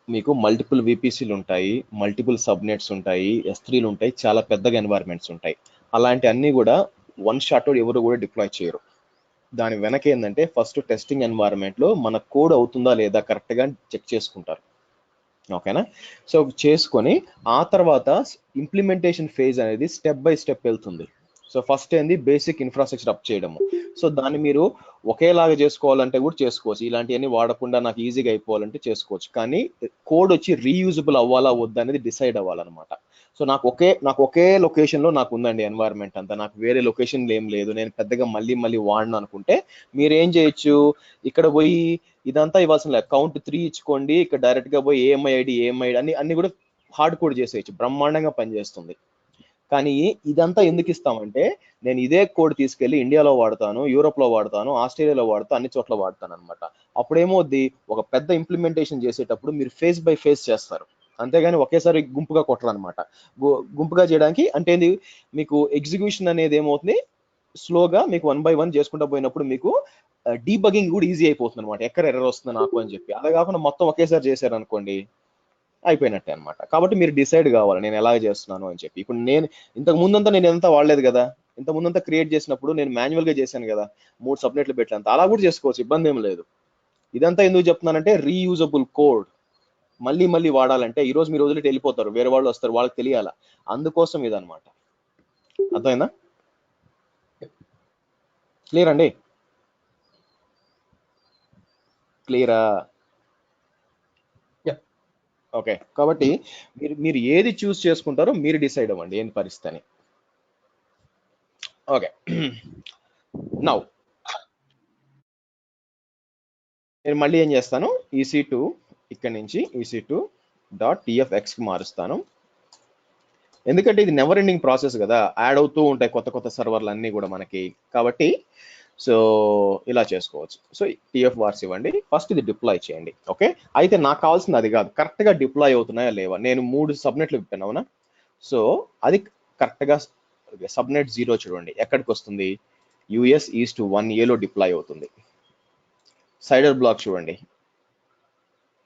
మీకు మల్టిపుల్ విపిసిలు ఉంటాయి, మల్టిపుల్ సబ్నెట్స్ ఉంటాయి, S3లు ఉంటాయి, చాలా పెద్దగా ఎన్వైరన్మెంట్స్ ఉంటాయి. అలాంటి అన్ని కూడా వన్ షాట్ ఎవరు కూడా డిప్లాయ్ చేయరు. దాని వెనక ఏంటంటే ఫస్ట్ టెస్టింగ్ ఎన్వైరన్మెంట్ లో మన కోడ్ అవుతుందా లేదా కరెక్ట్ గా చెక్ చేసుకుంటారు. ఓకేనా? సో చేసుకొని ఆ తర్వాత ఇంప్లిమెంటేషన్ ఫేజ్ అనేది స్టెప్ బై స్టెప్ వెళ్తుంది. సో ఫస్ట్ ఏంది బేసిక్ ఇన్ఫ్రాస్ట్రక్చర్ అప్ చేయడము. సో దాన్ని మీరు ఒకేలాగా చేసుకోవాలంటే కూడా చేసుకోవచ్చు, ఇలాంటివన్నీ వాడకుండా నాకు ఈజీగా అయిపోవాలంటే చేసుకోవచ్చు. కానీ కోడ్ వచ్చి రీయూజబుల్ అవ్వాలా వద్దా అనేది డిసైడ్ అవ్వాలన్నమాట. సో నాకు ఒకే లొకేషన్ లో నాకు ఉందండి ఎన్వైరన్మెంట్ అంతా, నాకు వేరే లొకేషన్ ఏం లేదు, నేను పెద్దగా మళ్ళీ వాడను అనుకుంటే మీరు ఏం చేయొచ్చు, ఇక్కడ పోయి ఇదంతా ఇవ్వాల్సిన లేదు, కౌంట్ 3 ఇచ్చుకోండి, ఇక్కడ డైరెక్ట్ గా పోయి ఏఎంఐ ఐడి అన్ని కూడా హార్డ్ కోడ్ చేసేయచ్చు, బ్రహ్మాండంగా పనిచేస్తుంది. కానీ ఇదంతా ఎందుకు ఇస్తామంటే నేను ఇదే కోడ్ తీసుకెళ్లి ఇండియాలో వాడతాను, యూరోప్ లో వాడతాను, ఆస్ట్రేలియాలో వాడతాను, అన్ని చోట్ల వాడతాను అనమాట. అప్పుడేమవుద్ది, ఒక పెద్ద ఇంప్లిమెంటేషన్ చేసేటప్పుడు మీరు ఫేస్ బై ఫేస్ చేస్తారు, అంతేగాని ఒకేసారి గుంపుగా కొట్టరు అనమాట. గుంపుగా చేయడానికి అంటే మీకు ఎగ్జిక్యూషన్ అనేది ఏమవుతుంది, స్లోగా మీకు 1 by 1 చేసుకుంటూ పోయినప్పుడు మీకు డీబగింగ్ కూడా ఈజీ అయిపోతుంది అనమాట, ఎక్కడ ఎర్రర్ వస్తుంది నాకు అని చెప్పి. అలా కాకుండా మొత్తం ఒకేసారి చేశారు అనుకోండి అయిపోయినట్టే అనమాట. కాబట్టి మీరు డిసైడ్ కావాలి నేను ఎలా చేస్తున్నాను అని చెప్పి. ఇప్పుడు నేను ఇంతకు ముందంతా నేను ఎంత వాడలేదు కదా, ఇంత ముందంతా క్రియేట్ చేసినప్పుడు నేను మాన్యువల్ గా చేశాను కదా, 3 సబ్నెట్లు పెట్టాను, అలా కూడా చేసుకోవచ్చు, ఇబ్బంది ఏం లేదు. ఇదంతా ఎందుకు చెప్తున్నానంటే రీయూజబుల్ కోడ్ మళ్ళీ వాడాలంటే ఈ రోజు మీరు వదిలిട്ട് వెళ్ళిపోతారు, వేరే వాళ్ళు వస్తారు, వాళ్ళకి తెలియాలా, అందుకోసం ఇదనమాట. అర్థమైందా? క్లియర్ అండి? క్లియరా? ఓకే, కాబట్టి మీరు ఏది చూస్ చేసుకుంటారో మీరు డిసైడ్ అవ్వండి ఏంటి పరిస్థితి అని. ఓకే, నౌ నేను మళ్ళీ ఏం చేస్తాను, EC2 ఇక్కడ నుంచి EC2.TFX కి మారుస్తాను. ఎందుకంటే ఇది నెవర్ ఎండింగ్ ప్రాసెస్ కదా, యాడ్ అవుతూ ఉంటాయి కొత్త సర్వర్లు అన్నీ కూడా మనకి. కాబట్టి సో ఇలా చేసుకోవచ్చు. సో TF వార్స్ ఇవ్వండి, ఫస్ట్ ఇది డిప్లాయ్ చేయండి. ఓకే, అయితే నాకు కావాల్సింది అది కాదు, కరెక్ట్ గా డిప్లాయ్ అవుతున్నాయా లేవా. నేను 3 సబ్నెట్లు ఇప్పాను అవునా, సో అది కరెక్ట్ గా సబ్నెట్ 0 చూడండి ఎక్కడికి వస్తుంది, US ఈస్ట్ 1A లో డిప్లాయ్ అవుతుంది. సైడర్ బ్లాక్ చూడండి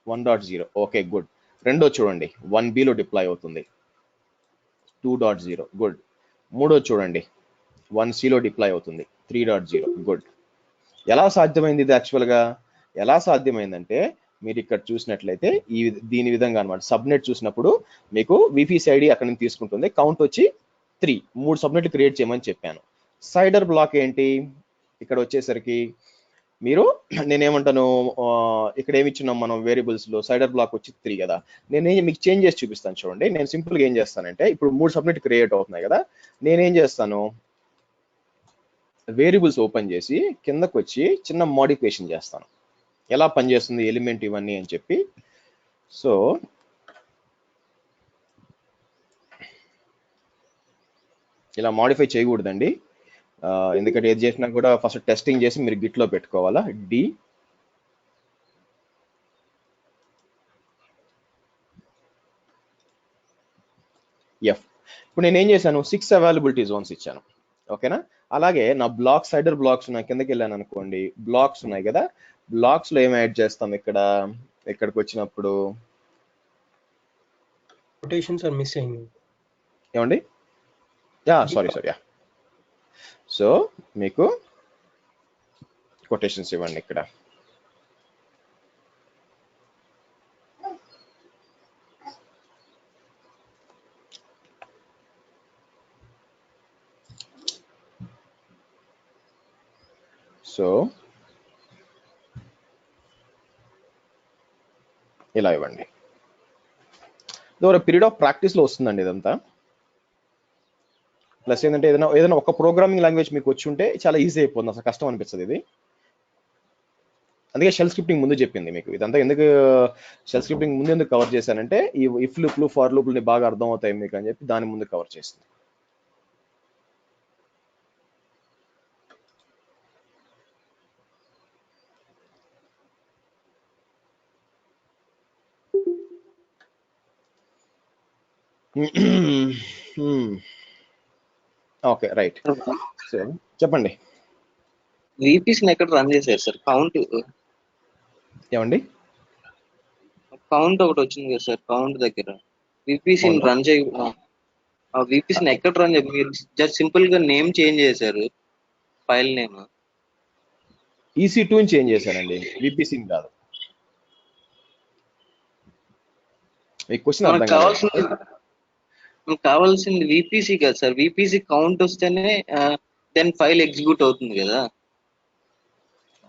1.0, ఓకే గుడ్. రెండో చూడండి 1B లో డిప్లాయ్ అవుతుంది 2.0, గుడ్. మూడో చూడండి 1C లో డిప్లాయ్ అవుతుంది 3.0, గుడ్. ఎలా సాధ్యమైంది ఇది? యాక్చువల్గా ఎలా సాధ్యమైందంటే మీరు ఇక్కడ చూసినట్లయితే దీని విధంగా అనమాట. సబ్నెట్ చూసినప్పుడు మీకు విపిసి ఐడి అక్కడ నుంచి తీసుకుంటుంది, కౌంట్ వచ్చి 3, 3 సబ్నెట్లు క్రియేట్ చేయమని చెప్పాను. సైడర్ బ్లాక్ ఏంటి, ఇక్కడ వచ్చేసరికి మీరు నేనేమంటాను, ఇక్కడ ఏమి ఇచ్చినాం మనం వేరియబుల్స్ లో, సైడర్ బ్లాక్ వచ్చి 3 కదా. నేను మీకు చేంజ్ చేసి చూపిస్తాను చూడండి. నేను సింపుల్ గా ఏం చేస్తానంటే ఇప్పుడు 3 సబ్నెట్ క్రియేట్ అవుతున్నాయి కదా, నేనేం చేస్తాను, వేరియబుల్స్ ఓపెన్ చేసి కిందకు వచ్చి చిన్న మోడిఫికేషన్ చేస్తాను, ఎలా పనిచేస్తుంది ఎలిమెంట్ ఇవన్నీ అని చెప్పి. సో ఇలా మోడిఫై చేయకూడదండి, ఎందుకంటే ఏది చేసినా కూడా ఫస్ట్ టెస్టింగ్ చేసి మీరు గిట్లో పెట్టుకోవాలా. DF ఇప్పుడు నేను ఏం చేశాను, 6 అవైలబిలిటీ జోన్స్ ఇచ్చాను. ఓకేనా? అలాగే నా బ్లాక్ సైడర్ బ్లాక్స్ ఉన్నాయి, కిందకి వెళ్ళాను అనుకోండి, బ్లాక్స్ ఉన్నాయి కదా, బ్లాక్స్ లో ఏం యాడ్ చేస్తాం, ఇక్కడికి వచ్చినప్పుడు కొటేషన్స్ ఆర్ మిస్సింగ్ ఏమండి, సారీ సో మీకు కొటేషన్స్ ఇవ్వండి ఇక్కడ. సో ఇలా ఇవ్వండి. ఓవర్ పీరియడ్ ఆఫ్ ప్రాక్టీస్ లో వస్తుందండి ఇదంతా. ప్లస్ ఏంటంటే ఏదైనా ఒక ప్రోగ్రామింగ్ లాంగ్వేజ్ మీకు వచ్చి ఉంటే చాలా ఈజీ అయిపోతుంది, అసలు కష్టం అనిపిస్తుంది ఇది. అందుకే షెల్ స్క్రిప్టింగ్ ముందు చెప్పింది మీకు. ఇదంతా ఎందుకు షెల్ స్క్రిప్టింగ్ ముందు ఎందుకు కవర్ చేశానంటే ఈ ఇఫ్ లూప్లు ఫార్ లూప్లు బాగా అర్థం అవుతాయి మీకు అని చెప్పి దాని ముందు కవర్ చేస్తుంది. Okay right. సో చెప్పండి VPCని ఎక్కడ రన్ చేశారు సార్? కౌంట్ ఒకటి వచ్చింది కదా సార్ కౌంట్ దగ్గర. VPCని రన్ VPCని ఎక్కడ రన్ చేయాలి? మీరు జస్ట్ సింపుల్ గా నేమ్ చేంజ్ చేశారు, ఫైల్ నేమ్ EC2 ని చేంజ్ చేశానండి, VPCని కాదు. ఈ క్వశ్చన్ అర్థం కాదు. కావాల్సింది VPC కదా సార్. VPC కౌంట్ వస్తేనే దెన్ ఫైల్ ఎగ్జిక్యూట్ అవుతుంది కదా.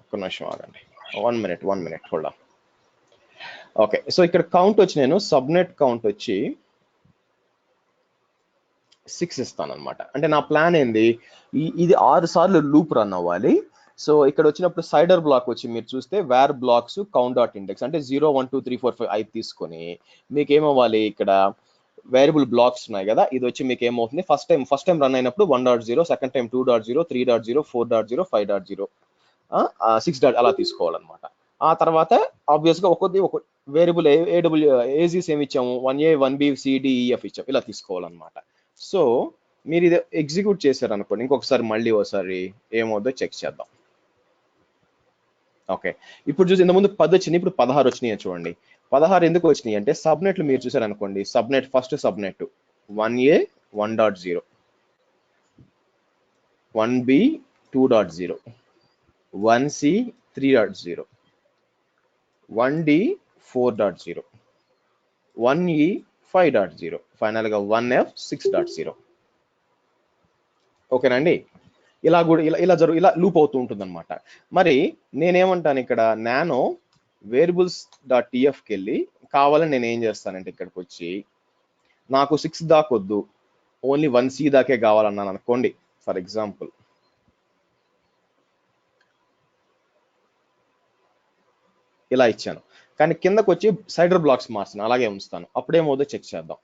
ఒక్క నిమిషం ఆగండి, 1 minute hold on. Okay, so ఇక్కడ కౌంట్ వచ్చి నేను సబ్నెట్ కౌంట్ వచ్చి 6 ఇస్తాను అనమాట. అంటే నా ప్లాన్ ఏంది, ఇది 6 సార్లు లూప్ రన్ అవ్వాలి. సో ఇక్కడ వచ్చినప్పుడు సైడర్ బ్లాక్ వచ్చి మీరు చూస్తే where blocks count dot index అంటే 0 1 2 3 4 5 5 తీసుకొని మీకు ఏమవ్వాలి, ఇక్కడ వేరియబుల్ బ్లాక్స్ ఉన్నాయి కదా, ఇది వచ్చి మీకు ఏమవుతుంది, ఫస్ట్ టైం రన్ అయినప్పుడు 1.0, సెకండ్ టైం 2.0, 3.0, 4.0, 5.0, 6. అలా తీసుకోవాలన్నమాట. ఆ తర్వాత ఆబ్వియస్ గా ఒక వేరియబుల్ ఏజీస్ ఏమి ఇచ్చాము, 1A 1B CDEF ఇచ్చాము, ఇలా తీసుకోవాలన్నమాట. సో మీరు ఇది ఎగ్జిక్యూట్ చేశారు అనుకోండి, ఇంకొకసారి మళ్ళీ ఒకసారి ఏమవుతుందో చెక్ చేద్దాం. ఓకే, ఇప్పుడు చూసి ఇంతకుముందు 10 వచ్చినాయి, ఇప్పుడు 16 వచ్చినాయి చూడండి. 16 ఎందుకు వచ్చినాయి అంటే సబ్నెట్లు మీరు చూసారు అనుకోండి, subnet first subnet 1A 1.0, 1B 2.0, 1C 3.0, 1D 4.0, 1E 5.0, final గా 1F 6.0. ఓకేనండి, ఇలా కూడా ఇలా లూప్ అవుతూ ఉంటుంది అనమాట. మరి నేనేమంటాను, ఇక్కడ నానో వేరియబుల్స్ డాట్ టీఎఫ్కి వెళ్ళి కావాలని నేను ఏం చేస్తానంటే ఇక్కడికి వచ్చి నాకు 6 దాకా వద్దు, ఓన్లీ 1C దాకే కావాలన్నాను అనుకోండి. ఫర్ ఎగ్జాంపుల్ ఇలా ఇచ్చాను, కానీ కిందకు వచ్చి సైడర్ బ్లాక్స్ మార్చాను, అలాగే ఉంచుతాను. అప్పుడేమవుతుందో చెక్ చేద్దాం.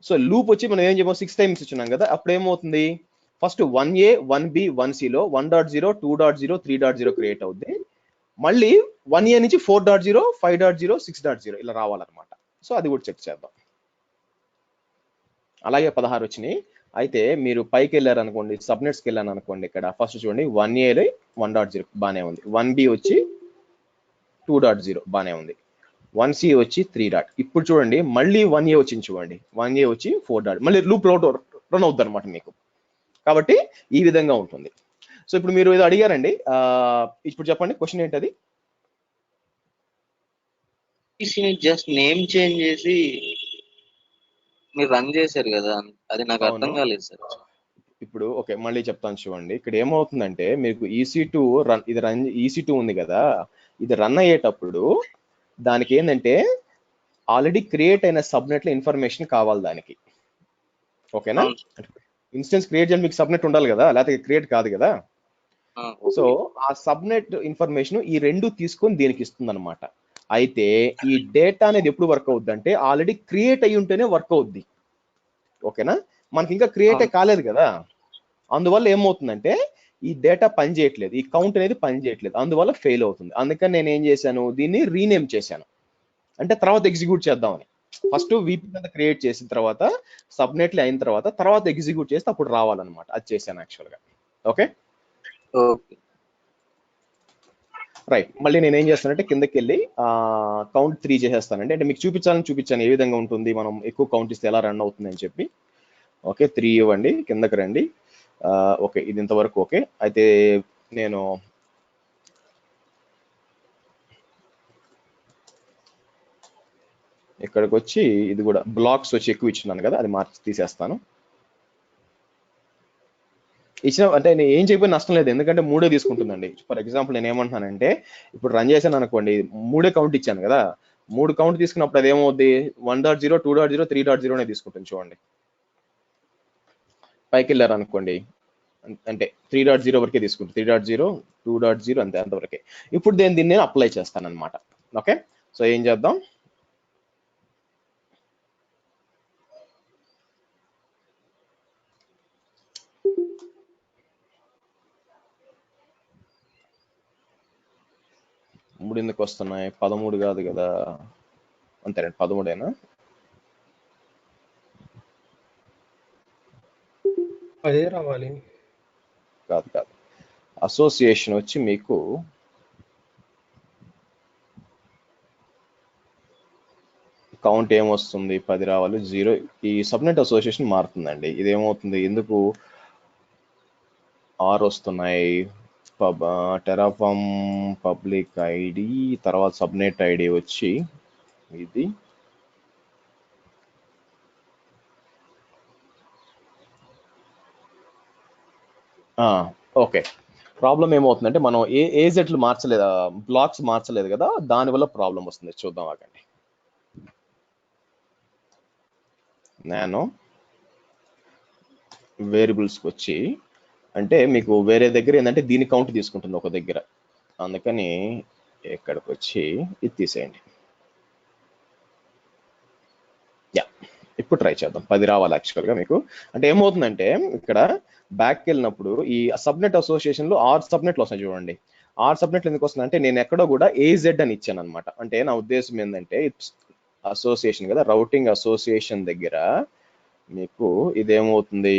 సో లూప్ వచ్చి మనం ఏం చెప్పాం, 6 టైమ్స్ ఇచ్చున్నాం కదా, అప్పుడేమవుతుంది, ఫస్ట్ 1A 1B 1Cలో 1.0 2.0 3.0 క్రియేట్ అవుద్ది. మళ్ళీ 1A నుంచి 4.0 5.0 6.0 ఇలా రావాలన్నమాట. సో అది కూడా చెక్ చేద్దాం. అలాగే 16 వచ్చినాయి. అయితే మీరు పైకి వెళ్ళారు అనుకోండి, సబ్నెట్స్కి వెళ్ళాను అనుకోండి, ఇక్కడ ఫస్ట్ చూడండి 1A 1.0 బాగానే ఉంది, 1B వచ్చి 2.0 బాగానే ఉంది, 1C వచ్చి 3. ఇప్పుడు చూడండి మళ్ళీ 1A వచ్చింది చూడండి, 1A వచ్చి 4. మళ్ళీ లూప్ రన్ అవుద్ది అనమాట మీకు. కాబట్టి ఈ విధంగా ఉంటుంది. సో ఇప్పుడు మీరు ఏదో అడిగారండి, ఇప్పుడు చెప్పండి క్వశ్చన్ ఏంటది? జస్ట్ నేమ్ చేంజ్ చేసి మీరు రన్ చేశారు కదా, అది నాకు అర్థం కాలేదు సార్. ఇప్పుడు ఓకే మళ్ళీ చెప్తాను చూడండి. ఇక్కడ ఏమవుతుందంటే మీకు EC2 EC2 ఉంది కదా, ఇది రన్ అయ్యేటప్పుడు దానికి ఏంటంటే ఆల్రెడీ క్రియేట్ అయిన సబ్నెట్ లో ఇన్ఫర్మేషన్ కావాలి దానికి. ఓకేనా, ఇన్స్టెన్స్ క్రియేట్ చేయడానికి మీకు సబ్నెట్ ఉండాలి కదా, లేకపోతే క్రియేట్ కాదు కదా. సో ఆ సబ్నెట్ ఇన్ఫర్మేషన్ ఈ రెండు తీసుకొని దీనికి ఇస్తుంది అనమాట. అయితే ఈ డేటా అనేది ఎప్పుడు వర్క్ అవుద్ది అంటే ఆల్రెడీ క్రియేట్ అయ్యి ఉంటేనే వర్క్ అవుద్ది. ఓకేనా, మనకి ఇంకా క్రియేట్ కాలేదు కదా, అందువల్ల ఏమవుతుందంటే ఈ డేటా పని చేయట్లేదు, ఈ కౌంట్ అనేది పని చేయట్లేదు, అందువల్ల ఫెయిల్ అవుతుంది. అందుకని నేను ఏం చేశాను, దీన్ని రీనేమ్ చేశాను, అంటే తర్వాత ఎగ్జిక్యూట్ చేద్దామని. ఫస్ట్ వీపీ కింద క్రియేట్ చేసిన తర్వాత సబ్నెట్లు అయిన తర్వాత ఎగ్జిక్యూట్ చేస్తే అప్పుడు రావాలన్నమాట. అది చేశాను యాక్చువల్గా. Okay right. మళ్ళీ నేను ఏం చేస్తానంటే కిందకి వెళ్ళి కౌంట్ 3 చేసేస్తానండి. అంటే మీకు చూపించాను ఏ విధంగా ఉంటుంది, మనం ఎక్కువ కౌంట్ ఇస్తే ఎలా రన్ అవుతుంది అని చెప్పి. ఓకే 3 ఇవ్వండి, కిందకి రండి. ఓకే ఇది ఇంతవరకు ఓకే. అయితే నేను ఇక్కడికి వచ్చి ఇది కూడా బ్లాక్స్ వచ్చి ఎక్కువ ఇచ్చినాను కదా, అది మార్చి తీసేస్తాను. అంటే నేను ఏం చెప్పిన నష్టం లేదు, ఎందుకంటే 3 తీసుకుంటుందండి. ఫర్ ఎగ్జాంపుల్ నేను ఏమంటున్నానంటే ఇప్పుడు రన్ చేశాను అనుకోండి, 3 కౌంట్ ఇచ్చాను కదా, 3 కౌంట్ తీసుకున్నప్పుడు అది ఏమవుద్ది 1.0 2.0 3.0 తీసుకుంటుంది చూడండి. పైకి వెళ్ళారు అనుకోండి అంటే 3.0 వరకే తీసుకుంటుంది, 3.0 2.0 అంతే, అంతవరకే. ఇప్పుడు దీన్ని నేను అప్లై చేస్తాను అనమాట. ఓకే, సో ఏం చేద్దాం, మూడు ఎందుకు వస్తున్నాయి, 13 కాదు కదా, అంతేనండి 13ఏనా, అదే రావాలి. కాదు కాదు, అసోసియేషన్ వచ్చి మీకు కౌంట్ ఏమొస్తుంది 10 రావాలి, 0. ఈ సబ్నెట్ అసోసియేషన్ మారుతుందండి. ఇదేమవుతుంది, ఎందుకు 6 వస్తున్నాయి, టెరాఫామ్ పబ్లిక్ ఐడి, తర్వాత సబ్నెట్ ఐడి వచ్చి ఇది, ఓకే. ప్రాబ్లం ఏమవుతుందంటే మనం ఏజెట్లు మార్చలేదు, బ్లాక్స్ మార్చలేదు కదా, దానివల్ల ప్రాబ్లం వస్తుంది. చూద్దాం ఆగండి. నేను వేరియబుల్స్కి వచ్చి, అంటే మీకు వేరే దగ్గర ఏంటంటే దీని కౌంట్ తీసుకుంటుంది ఒక దగ్గర, అందుకని ఇక్కడికి వచ్చి ఇది తీసేయండి. ఇప్పుడు ట్రై చేద్దాం, 10 రావాలి యాక్చువల్గా మీకు. అంటే ఏమవుతుందంటే ఇక్కడ బ్యాక్కి వెళ్ళినప్పుడు ఈ సబ్నెట్ అసోసియేషన్ లో 6 సబ్నెట్లు వస్తాయి చూడండి. 6 సబ్నెట్లు ఎందుకు వస్తుంది అంటే నేను ఎక్కడో కూడా AZ అని ఇచ్చాను అనమాట. అంటే నా ఉద్దేశం ఏంటంటే అసోసియేషన్ కదా, రౌటింగ్ అసోసియేషన్ దగ్గర మీకు ఇదేమవుతుంది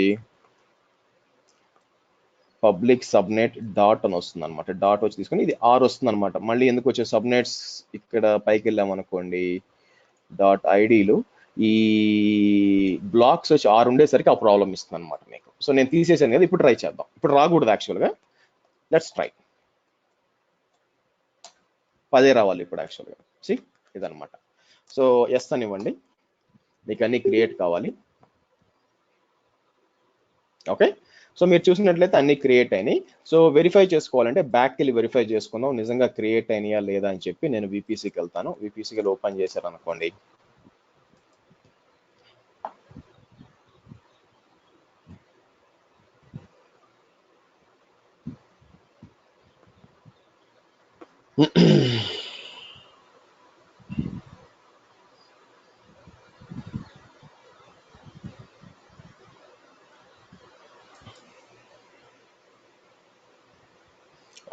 పబ్లిక్ సబ్నెట్ డాట్ అని వస్తుంది అనమాట. డాట్ వచ్చి తీసుకొని ఇది 6 వస్తుంది అనమాట. మళ్ళీ ఎందుకు వచ్చే సబ్నెట్స్ ఇక్కడ పైకి వెళ్ళామనుకోండి, డాట్ ఐడీలు ఈ బ్లాక్స్ వచ్చి 6 ఉండేసరికి ఆ ప్రాబ్లం ఇస్తుంది అనమాట మీకు. సో నేను తీసేసాను కదా, ఇప్పుడు ట్రై చేద్దాం. ఇప్పుడు రాకూడదు యాక్చువల్గా, లెట్స్ ట్రై. 10 రావాలి ఇప్పుడు యాక్చువల్గా. సి ఇదనమాట. సో ఎస్ అని ఇవ్వండి, మీకు అన్ని క్రియేట్ కావాలి. ఓకే, సో మీరు చూసినట్లయితే అన్ని క్రియేట్ అయినాయి. సో వెరిఫై చేసుకోవాలంటే బ్యాక్కి వెళ్ళి వెరిఫై చేసుకుందాం నిజంగా క్రియేట్ అయినాయా లేదా అని చెప్పి. నేను VPCకి వెళ్తాను. VPCకి వెళ్ళి ఓపెన్ చేశారు అనుకోండి,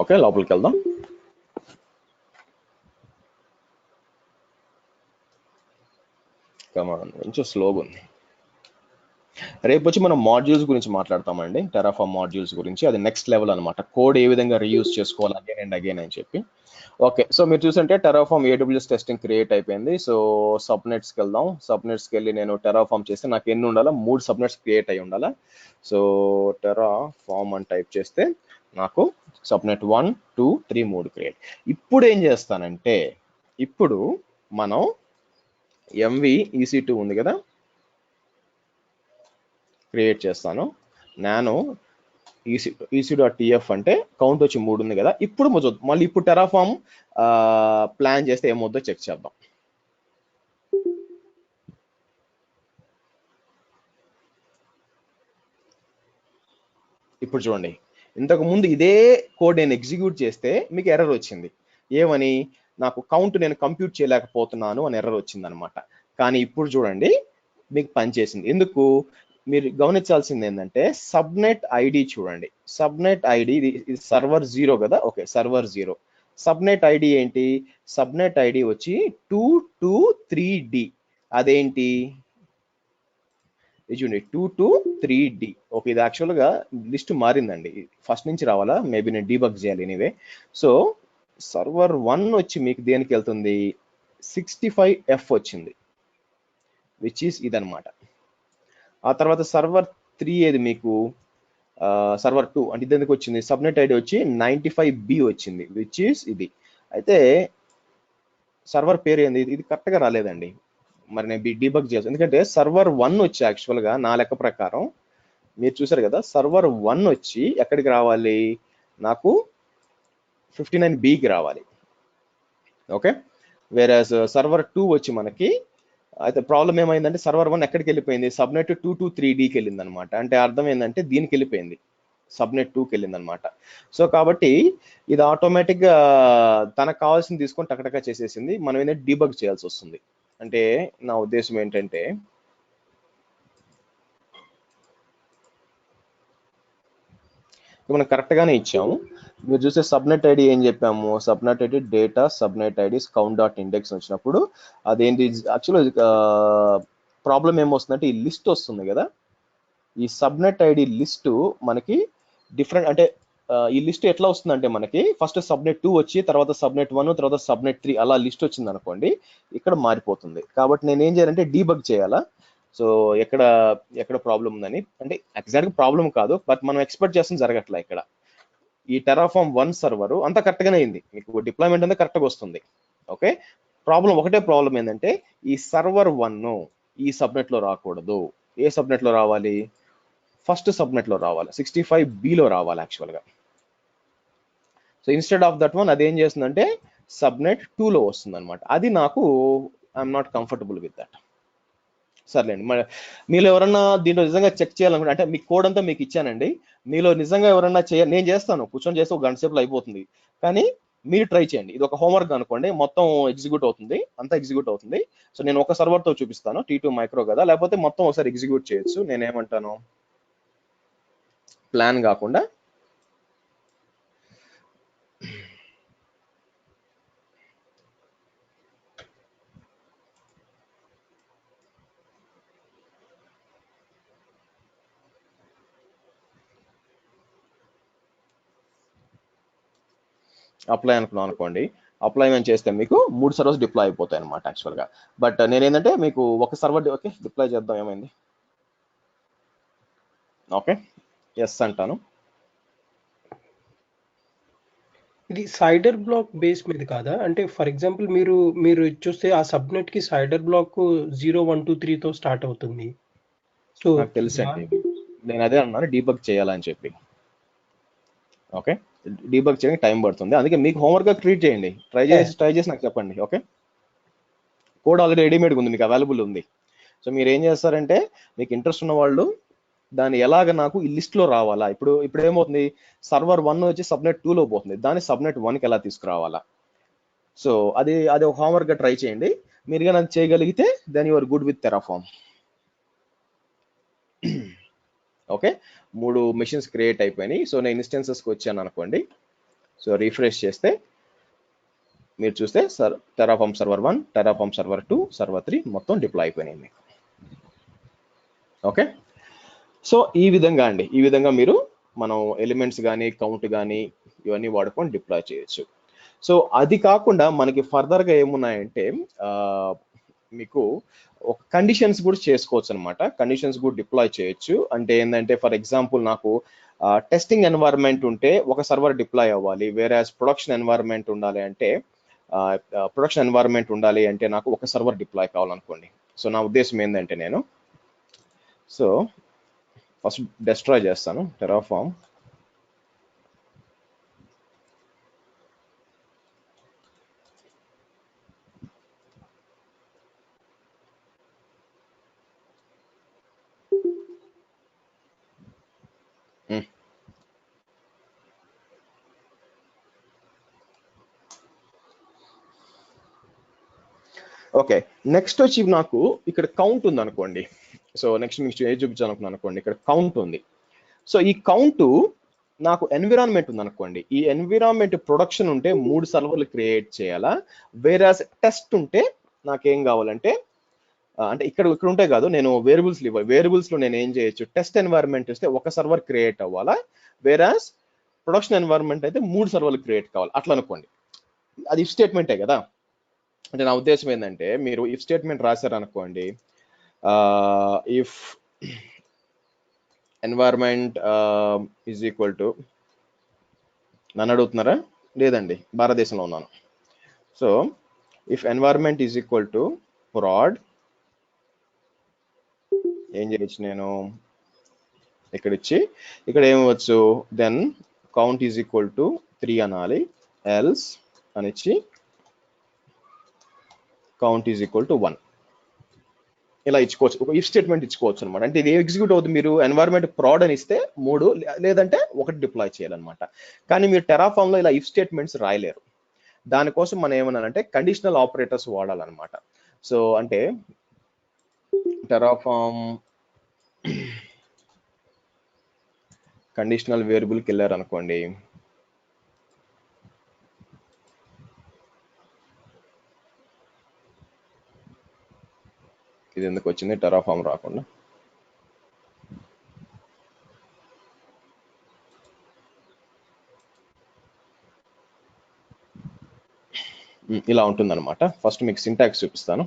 ఓకే లోపలికి వెళ్దాం. కొంచెం స్లోగా ఉంది. రేపు వచ్చి మనం మాడ్యూల్స్ గురించి మాట్లాడతామండి, టెరాఫామ్ మాడ్యూల్స్ గురించి. అది నెక్స్ట్ లెవెల్ అనమాట, కోడ్ ఏ విధంగా రీయూజ్ చేసుకోవాలి అగైన్ అండ్ అగైన్ అని చెప్పి. ఓకే, సో మీరు చూస్తుంటే టెరాఫామ్ AWS టెస్టింగ్ క్రియేట్ అయిపోయింది. సో సబ్నెట్స్కి వెళ్దాం. సబ్నెట్స్కి వెళ్ళి నేను టెరాఫామ్ చేస్తే నాకు ఎన్ని ఉండాలా, 3 సబ్నెట్స్ క్రియేట్ అయి ఉండాలా. సో టెరాఫామ్ అని టైప్ చేస్తే నాకు సబ్నెట్ 1 2 3 3 క్రియేట్. ఇప్పుడు ఏం చేస్తానంటే, ఇప్పుడు మనం MV EC2 ఉంది కదా, క్రియేట్ చేస్తాను. నేను EC.TF అంటే కౌంట్ వచ్చి 3 ఉంది కదా. ఇప్పుడు మళ్ళీ ఇప్పుడు టెరాఫామ్ ప్లాన్ చేస్తే ఏమవుద్దో చెక్ చేద్దాం. ఇప్పుడు చూడండి, ఇంతకు ముందు ఇదే కోడ్ నేను ఎగ్జిక్యూట్ చేస్తే మీకు ఎర్రర్ వచ్చింది. ఏమని, నాకు కౌంట్ నేను కంప్యూట్ చేయలేకపోతున్నాను అని ఎర్రర్ వచ్చింది అనమాట. కానీ ఇప్పుడు చూడండి మీకు పనిచేసింది. ఎందుకు, మీరు గమనించాల్సింది ఏంటంటే సబ్నెట్ ఐడి చూడండి. సబ్నెట్ ఐడి ఇది సర్వర్ 0 కదా. Okay, server 0. సబ్నెట్ ఐడి ఏంటి, సబ్నెట్ ఐడి వచ్చి 223D. అదేంటి ఇది చూడండి, 223D. ఓకే, ఇది యాక్చువల్గా లిస్ట్ మారిందండి, ఫస్ట్ నుంచి రావాలా, మేబీ నేను డీబగ్ చేయాలి ఎనీవే. సో సర్వర్ 1 వచ్చి మీకు దేనికి వెళ్తుంది, 65F వచ్చింది, విచ్ ఈస్ ఇదనమాట. ఆ తర్వాత సర్వర్ 3 ఏది మీకు, సర్వర్ 2 అంటే ఇది ఎందుకు వచ్చింది, సబ్నెట్ ఐడి వచ్చి 95B వచ్చింది, విచ్ ఈస్ ఇది. అయితే సర్వర్ పేరు ఏంది, ఇది కరెక్ట్గా రాలేదండి. మరి నేను డీబగ్ చేస్తాను, ఎందుకంటే సర్వర్ 1 వచ్చి యాక్చువల్గా నా లెక్క ప్రకారం మీరు చూసారు కదా, సర్వర్ 1 వచ్చి ఎక్కడికి రావాలి, నాకు 59Bకి రావాలి. ఓకే, వేరే సర్వర్ 2 వచ్చి మనకి అయితే ప్రాబ్లం ఏమైందంటే సర్వర్ 1 ఎక్కడికి వెళ్ళిపోయింది, సబ్నెట్ 2 to 3Dకి వెళ్ళింది అనమాట. అంటే అర్థం ఏంటంటే దీనికి వెళ్ళిపోయింది, సబ్నెట్ 2కి వెళ్ళింది అనమాట. సో కాబట్టి ఇది ఆటోమేటిక్ గా తనకు కావాల్సింది తీసుకొని టకటకా చేసేసింది. మనం ఏంటంటే డీబగ్ చేయాల్సి వస్తుంది. అంటే నా ఉద్దేశం ఏంటంటే మనం కరెక్ట్ గానే ఇచ్చాము. మీరు చూస్తే సబ్నెట్ ఐడి ఏం చెప్పాము, subnet ID data subnet IDs count dot index వచ్చినప్పుడు అదేంటి యాక్చువల్ ప్రాబ్లం ఏమొస్తుందంటే ఈ లిస్ట్ వస్తుంది కదా, ఈ సబ్నెట్ ఐడి లిస్ట్ మనకి డిఫరెంట్ అంటే ఈ లిస్ట్ ఎట్లా వస్తుందంటే మనకి ఫస్ట్ సబ్నెట్ 2 వచ్చి తర్వాత సబ్నెట్ 1 తర్వాత సబ్నెట్ 3 అలా లిస్ట్ వచ్చింది అనుకోండి, ఇక్కడ మారిపోతుంది. కాబట్టి నేను ఏం చేయాలంటే డీబగ్ చేయాలా, సో ఎక్కడ ప్రాబ్లం ఉందని. అంటే ఎగ్జాక్ట్ ప్రాబ్లం కాదు, బట్ మనం ఎక్స్పెక్ట్ చేస్తుంది జరగట్లే ఇక్కడ. ఈ టెరాఫామ్ 1 సర్వర్ అంతా కరెక్ట్ గానే అయింది, మీకు డిప్లాయ్మెంట్ అంతా కరెక్ట్గా వస్తుంది. ఓకే, ఒకటే ప్రాబ్లం ఏంటంటే ఈ సర్వర్ 1 ఈ సబ్నెట్ లో రాకూడదు. ఏ సబ్నెట్ లో రావాలి, ఫస్ట్ సబ్నెట్ లో రావాలి, 65B లో రావాలి యాక్చువల్ గా. So instead of that one అది ఏం చేస్తుందంటే సబ్నెట్ 2 లో వస్తుంది అనమాట. అది నాకు I'm not comfortable with that. సర్లేండి, మీలో ఎవరన్నా దీంట్లో నిజంగా చెక్ చేయాలనుకుంటే, అంటే మీ కోడ్ అంతా మీకు ఇచ్చానండి, మీలో నిజంగా ఎవరన్నా నేను చేస్తాను, కూర్చొని చేస్తే ఒక గంట సేపులో అయిపోతుంది, కానీ మీరు ట్రై చేయండి. ఇది ఒక హోంవర్క్ అనుకోండి, మొత్తం ఎగ్జిక్యూట్ అవుతుంది, అంతా ఎగ్జిక్యూట్ అవుతుంది. సో నేను ఒక సర్వర్తో చూపిస్తాను, T2 మైక్రో కదా, లేకపోతే మొత్తం ఒకసారి ఎగ్జిక్యూట్ చేయొచ్చు. నేనేమంటాను, ప్లాన్ కాకుండా అప్లై అనుకున్నాం అనుకోండి, అప్లై అని చేస్తే మీకు 3 సర్వర్స్ డిప్లాయ్ అయిపోతాయి అనమాట యాక్చువల్గా. బట్ నేనేంటంటే మీకు ఒక సర్వర్ ఓకే డిప్లాయ్ చేద్దాం, ఏమైంది, ఓకే ఎస్ అంటాను. ఇది సైడర్ బ్లాక్ బేస్ మీద కాదా? అంటే ఫర్ ఎగ్జాంపుల్ మీరు చూస్తే ఆ సబ్నెట్ కి సైడర్ బ్లాక్ 0123తో స్టార్ట్ అవుతుంది. సో నాకు తెలుసండి, నేను అదే అన్నాను డీబగ్ చేయాలని చెప్పి. ఓకే, డీబగ్ చేయడానికి టైం పడుతుంది, అందుకే మీకు హోంవర్క్గా ట్రీట్ చేయండి, ట్రై చేసి నాకు చెప్పండి. ఓకే, కోడ్ ఆల్రెడీ రెడీమేడ్గా ఉంది, మీకు అవైలబుల్ ఉంది. సో మీరు ఏం చేస్తారంటే మీకు ఇంట్రెస్ట్ ఉన్న వాళ్ళు దాన్ని ఎలాగ నాకు ఈ లిస్ట్లో రావాలా, ఇప్పుడు ఏమవుతుంది, సర్వర్ 1 వచ్చి సబ్నెట్ 2లో పోతుంది, దాన్ని సబ్నెట్ 1కి ఎలా తీసుకురావాలా. సో అది ఒక హోంవర్క్గా ట్రై చేయండి. మీరు కానీ అది చేయగలిగితే then you are good with Terraform. Okay, 3 machines create అయిపోయినాయి. సో నేను ఇన్స్టెన్సెస్కి వచ్చాను అనుకోండి, సో రిఫ్రెష్ చేస్తే మీరు చూస్తే Terraform server 1, Terraform server 2, server 3 మొత్తం డిప్లాయ్ అయిపోయినాయి మీకు. ఓకే, సో ఈ విధంగా మీరు మనం ఎలిమెంట్స్ కానీ కౌంట్ కానీ ఇవన్నీ వాడుకొని డిప్లాయ్ చేయొచ్చు. సో అది కాకుండా మనకి ఫర్దర్గా ఏమున్నాయంటే మీకు ఒక కండిషన్స్ కూడా చేసుకోవచ్చు అనమాట, కండిషన్స్ కూడా డిప్లాయ్ చేయొచ్చు. అంటే ఏంటంటే ఫర్ ఎగ్జాంపుల్ నాకు టెస్టింగ్ ఎన్వైరన్మెంట్ ఉంటే ఒక సర్వర్ డిప్లాయ్ అవ్వాలి, వేరే ప్రొడక్షన్ ఎన్వైరన్మెంట్ ఉండాలి అంటే నాకు ఒక సర్వర్ డిప్లాయ్ కావాలనుకోండి. సో నా ఉద్దేశం ఏంటంటే నేను ఫస్ట్ డెస్ట్రాయ్ చేస్తాను టెరాఫామ్. ఓకే, నెక్స్ట్ వచ్చి నాకు ఇక్కడ కౌంట్ ఉంది అనుకోండి. సో నెక్స్ట్ మీకు ఏది చూపించాలనుకున్నాను అనుకోండి, ఇక్కడ కౌంట్ ఉంది. సో ఈ కౌంట్ నాకు ఎన్విరాన్మెంట్ ఉంది అనుకోండి, ఈ ఎన్విరాన్మెంట్ ప్రొడక్షన్ ఉంటే 3 సర్వర్లు క్రియేట్ చేయాలా, వేరాస్ టెస్ట్ ఉంటే నాకేం కావాలంటే అంటే ఇక్కడ ఉంటే కాదు, నేను వేరియబుల్స్ లో నేను ఏం చేయొచ్చు, టెస్ట్ ఎన్వైరన్మెంట్ ఇస్తే ఒక సర్వర్ క్రియేట్ అవ్వాలా, వేరాస్ ప్రొడక్షన్ ఎన్వైరన్మెంట్ అయితే 3 సర్వర్లు క్రియేట్ కావాలి అట్లా అనుకోండి. అది ఇఫ్ స్టేట్మెంటే కదా. అంటే నా ఉద్దేశం ఏంటంటే మీరు ఇఫ్ స్టేట్మెంట్ రాశారనుకోండి, if environment is equal to, నన్ను అడుగుతున్నారా, లేదండి భారతదేశంలో ఉన్నాను. So if environment is equal to prod, ఏం చేయొచ్చు నేను ఇక్కడ ఇచ్చి ఇక్కడ ఏమవచ్చు, then count is equal to 3 అనాలి, ఎల్స్ అని ఇచ్చి కౌంట్ ఈజ్ ఈక్వల్ టు 1 ఇలా ఇచ్చుకోవచ్చు. ఒక ఇఫ్ స్టేట్మెంట్ ఇచ్చుకోవచ్చు అనమాట. అంటే ఇది ఎగ్జిక్యూట్ అవుతుంది, మీరు ఎన్వైరన్మెంట్ ప్రాడ్ అని ఇస్తే 3 లేదంటే 1 డిప్లాయ్ చేయాలన్నమాట. కానీ మీరు టెరాఫామ్ లో ఇలా ఇఫ్ స్టేట్మెంట్స్ రాయలేరు. దానికోసం మనం ఏమన్నానంటే కండిషనల్ ఆపరేటర్స్ వాడాలన్నమాట. సో అంటే టెరాఫామ్ కండిషనల్ వేరియబుల్కి వెళ్ళారు అనుకోండి, ఇది ఎందుకు వచ్చింది టెరాఫామ్ రాకుండా, ఇలా ఉంటుందన్నమాట. ఫస్ట్ మీకు సింటాక్స్ చూపిస్తాను.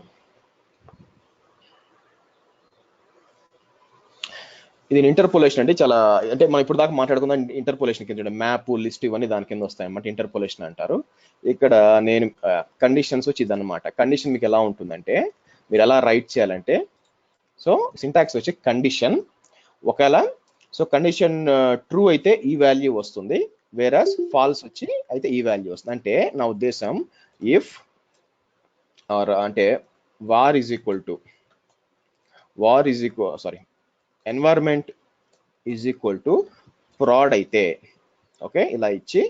ఇది ఇంటర్పోలేషన్ అంటే చాలా, అంటే మనం ఇప్పుడు దాకా మాట్లాడుకుందాం ఇంటర్పోలేషన్ కింద మ్యాప్ లిస్ట్ ఇవన్నీ దాని కింద వస్తాయి అన్నమాట, ఇంటర్పోలేషన్ అంటారు. ఇక్కడ నేను కండిషన్స్ వచ్చి ఇదన్నమాట. కండిషన్ మీకు ఎలా ఉంటుందంటే మీరు ఎలా రైట్ చేయాలంటే, సో సింటాక్స్ వచ్చి కండిషన్, ఒకవేళ సో కండిషన్ ట్రూ అయితే ఈ వాల్యూ వస్తుంది, వేరస్ ఫాల్స్ వచ్చి అయితే ఈ వాల్యూ వస్తుంది. అంటే నా ఉద్దేశం ఇఫ్ ఆర్ అంటే war is equal to environment is equal to prod అయితే, ఓకే ఇలా ఇచ్చి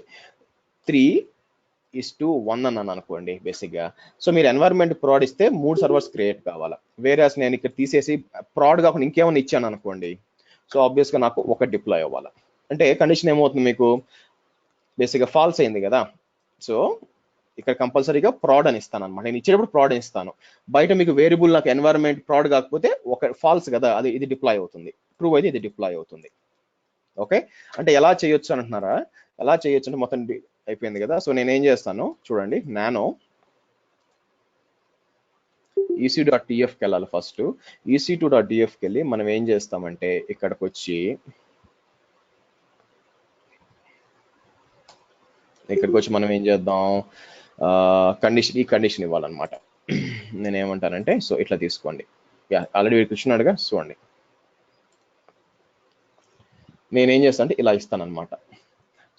3:1 అన్నాను అనుకోండి బేసిక్గా. సో మీరు ఎన్వైరన్మెంట్ ప్రాడ్ ఇస్తే 3 సర్వర్స్ క్రియేట్ కావాలా, వేరే నేను ఇక్కడ తీసేసి ప్రాడ్ కాకుండా ఇంకేమైనా ఇచ్చాను అనుకోండి, సో ఆబ్వియస్గా నాకు 1 డిప్లాయ్ అవ్వాలి. అంటే కండిషన్ ఏమవుతుంది మీకు బేసిక్గా ఫాల్స్ అయింది కదా, సో ఇక్కడ కంపల్సరీగా ప్రాడ్ అని ఇస్తాను అనమాట. నేను ఇచ్చేటప్పుడు ప్రాడ్ అని ఇస్తాను. బయట మీకు వేరియబుల్ నాకు ఎన్వైరన్మెంట్ ప్రాడ్ కాకపోతే ఒక ఫాల్స్ కదా, అది ఇది డిప్లాయ్ అవుతుంది, ట్రూ అయితే ఇది డిప్లాయ్ అవుతుంది. ఓకే అంటే ఎలా చేయొచ్చు అంటున్నారా, ఎలా చేయొచ్చు అంటే మొత్తం అయిపోయింది కదా. సో నేను ఏం చేస్తాను చూడండి, నానో EC.tfకి వెళ్ళాలి. ఫస్ట్ EC2.tfకి వెళ్ళి మనం ఏం చేస్తామంటే ఇక్కడికి వచ్చి మనం ఏం చేద్దాం, కండిషన్, ఈ కండిషన్ ఇవ్వాలన్నమాట. నేనేమంటానంటే సో ఇట్లా తీసుకోండి, ఆల్రెడీ కూర్చున్నాడుగా చూడండి, నేనేం చేస్తాను అంటే ఇలా ఇస్తానన్నమాట.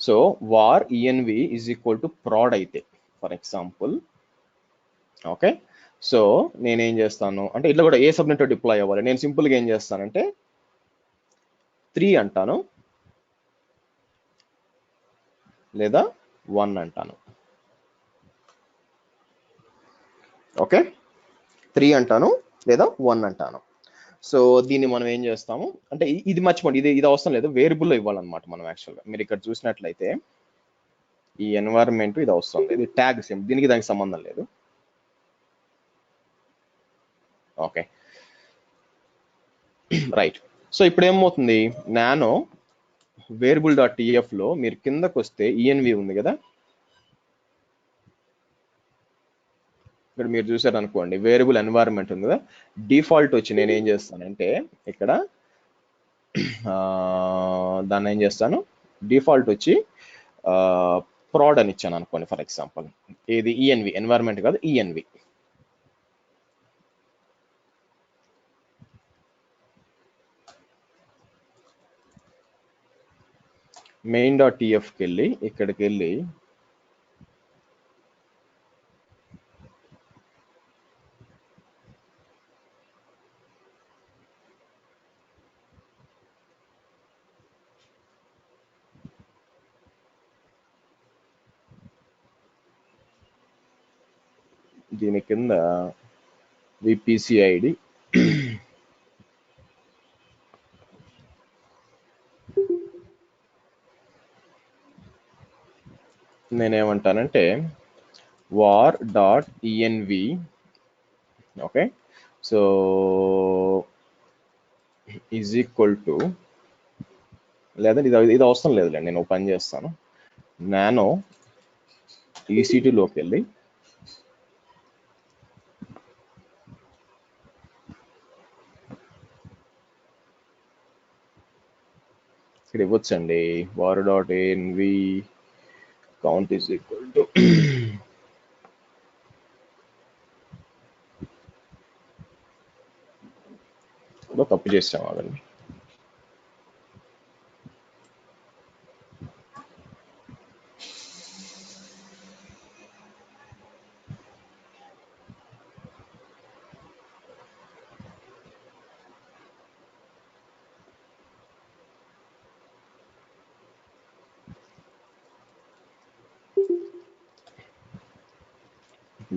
So var env is equal to prod అయితే ఫర్ ఎగ్జాంపుల్, ఓకే సో నేనేం చేస్తాను అంటే ఇట్లా కూడా ఏ సబ్నెట్ డిప్లాయ్ అవ్వాలి, నేను సింపుల్గా ఏం చేస్తానంటే 3 అంటాను లేదా 1 అంటాను. ఓకే 3 అంటాను లేదా 1 అంటాను. సో దీన్ని మనం ఏం చేస్తాము అంటే ఇది మర్చిపోండి, ఇది అవసరం లేదు, వేరియబుల్లో ఇవ్వాలన్నమాట మనం యాక్చువల్గా. మీరు ఇక్కడ చూసినట్లయితే ఈ ఎన్వైరన్మెంట్ ఇది అవసరం లేదు, ఇది ట్యాగ్ సేమ్, దీనికి దానికి సంబంధం లేదు. Okay right. సో ఇప్పుడు ఏమవుతుంది, నానో వేరియబుల్.tf లో మీరు కిందకు వస్తే env ఉంది కదా, ఇక్కడ మీరు చూసారు అనుకోండి వేరియబుల్ ఎన్వైరన్మెంట్ ఉంది కదా, డిఫాల్ట్ వచ్చి నేను ఏం చేస్తానంటే ఇక్కడ దాన్ని ఏం చేస్తాను, డిఫాల్ట్ వచ్చి ప్రాడ్ అని ఇచ్చాను అనుకోండి ఫర్ ఎగ్జాంపుల్. ఇది env ఎన్వైరన్మెంట్ కాదు, env. main.tfకి వెళ్ళి ఇక్కడికి వెళ్ళి దీని కింద VPC ID నేనేమంటానంటే var.env, okay so is equal to, లేదా ఇది అవసరం లేదులే, నేను పని చేస్తాను, నానో EC2లోకి వెళ్ళి ఇక్కడ ఇవ్వచ్చండి var.env count is equal to తప్పు చేసాం అవన్నీ.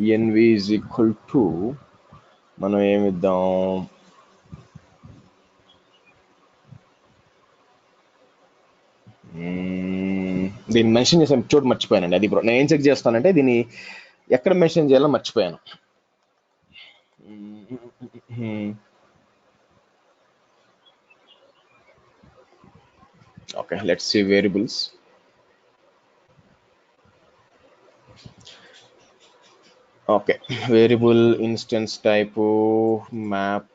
env is equal to మనం ఏమిద్దాం, దీన్ని మెన్షన్ చేసాను చోటు మర్చిపోయానండి. అది నేను ఏం చెక్ చేస్తానంటే దీన్ని ఎక్కడ మెన్షన్ చేయాలో మర్చిపోయాను. Okay, let's see variables. Okay, variable instance type map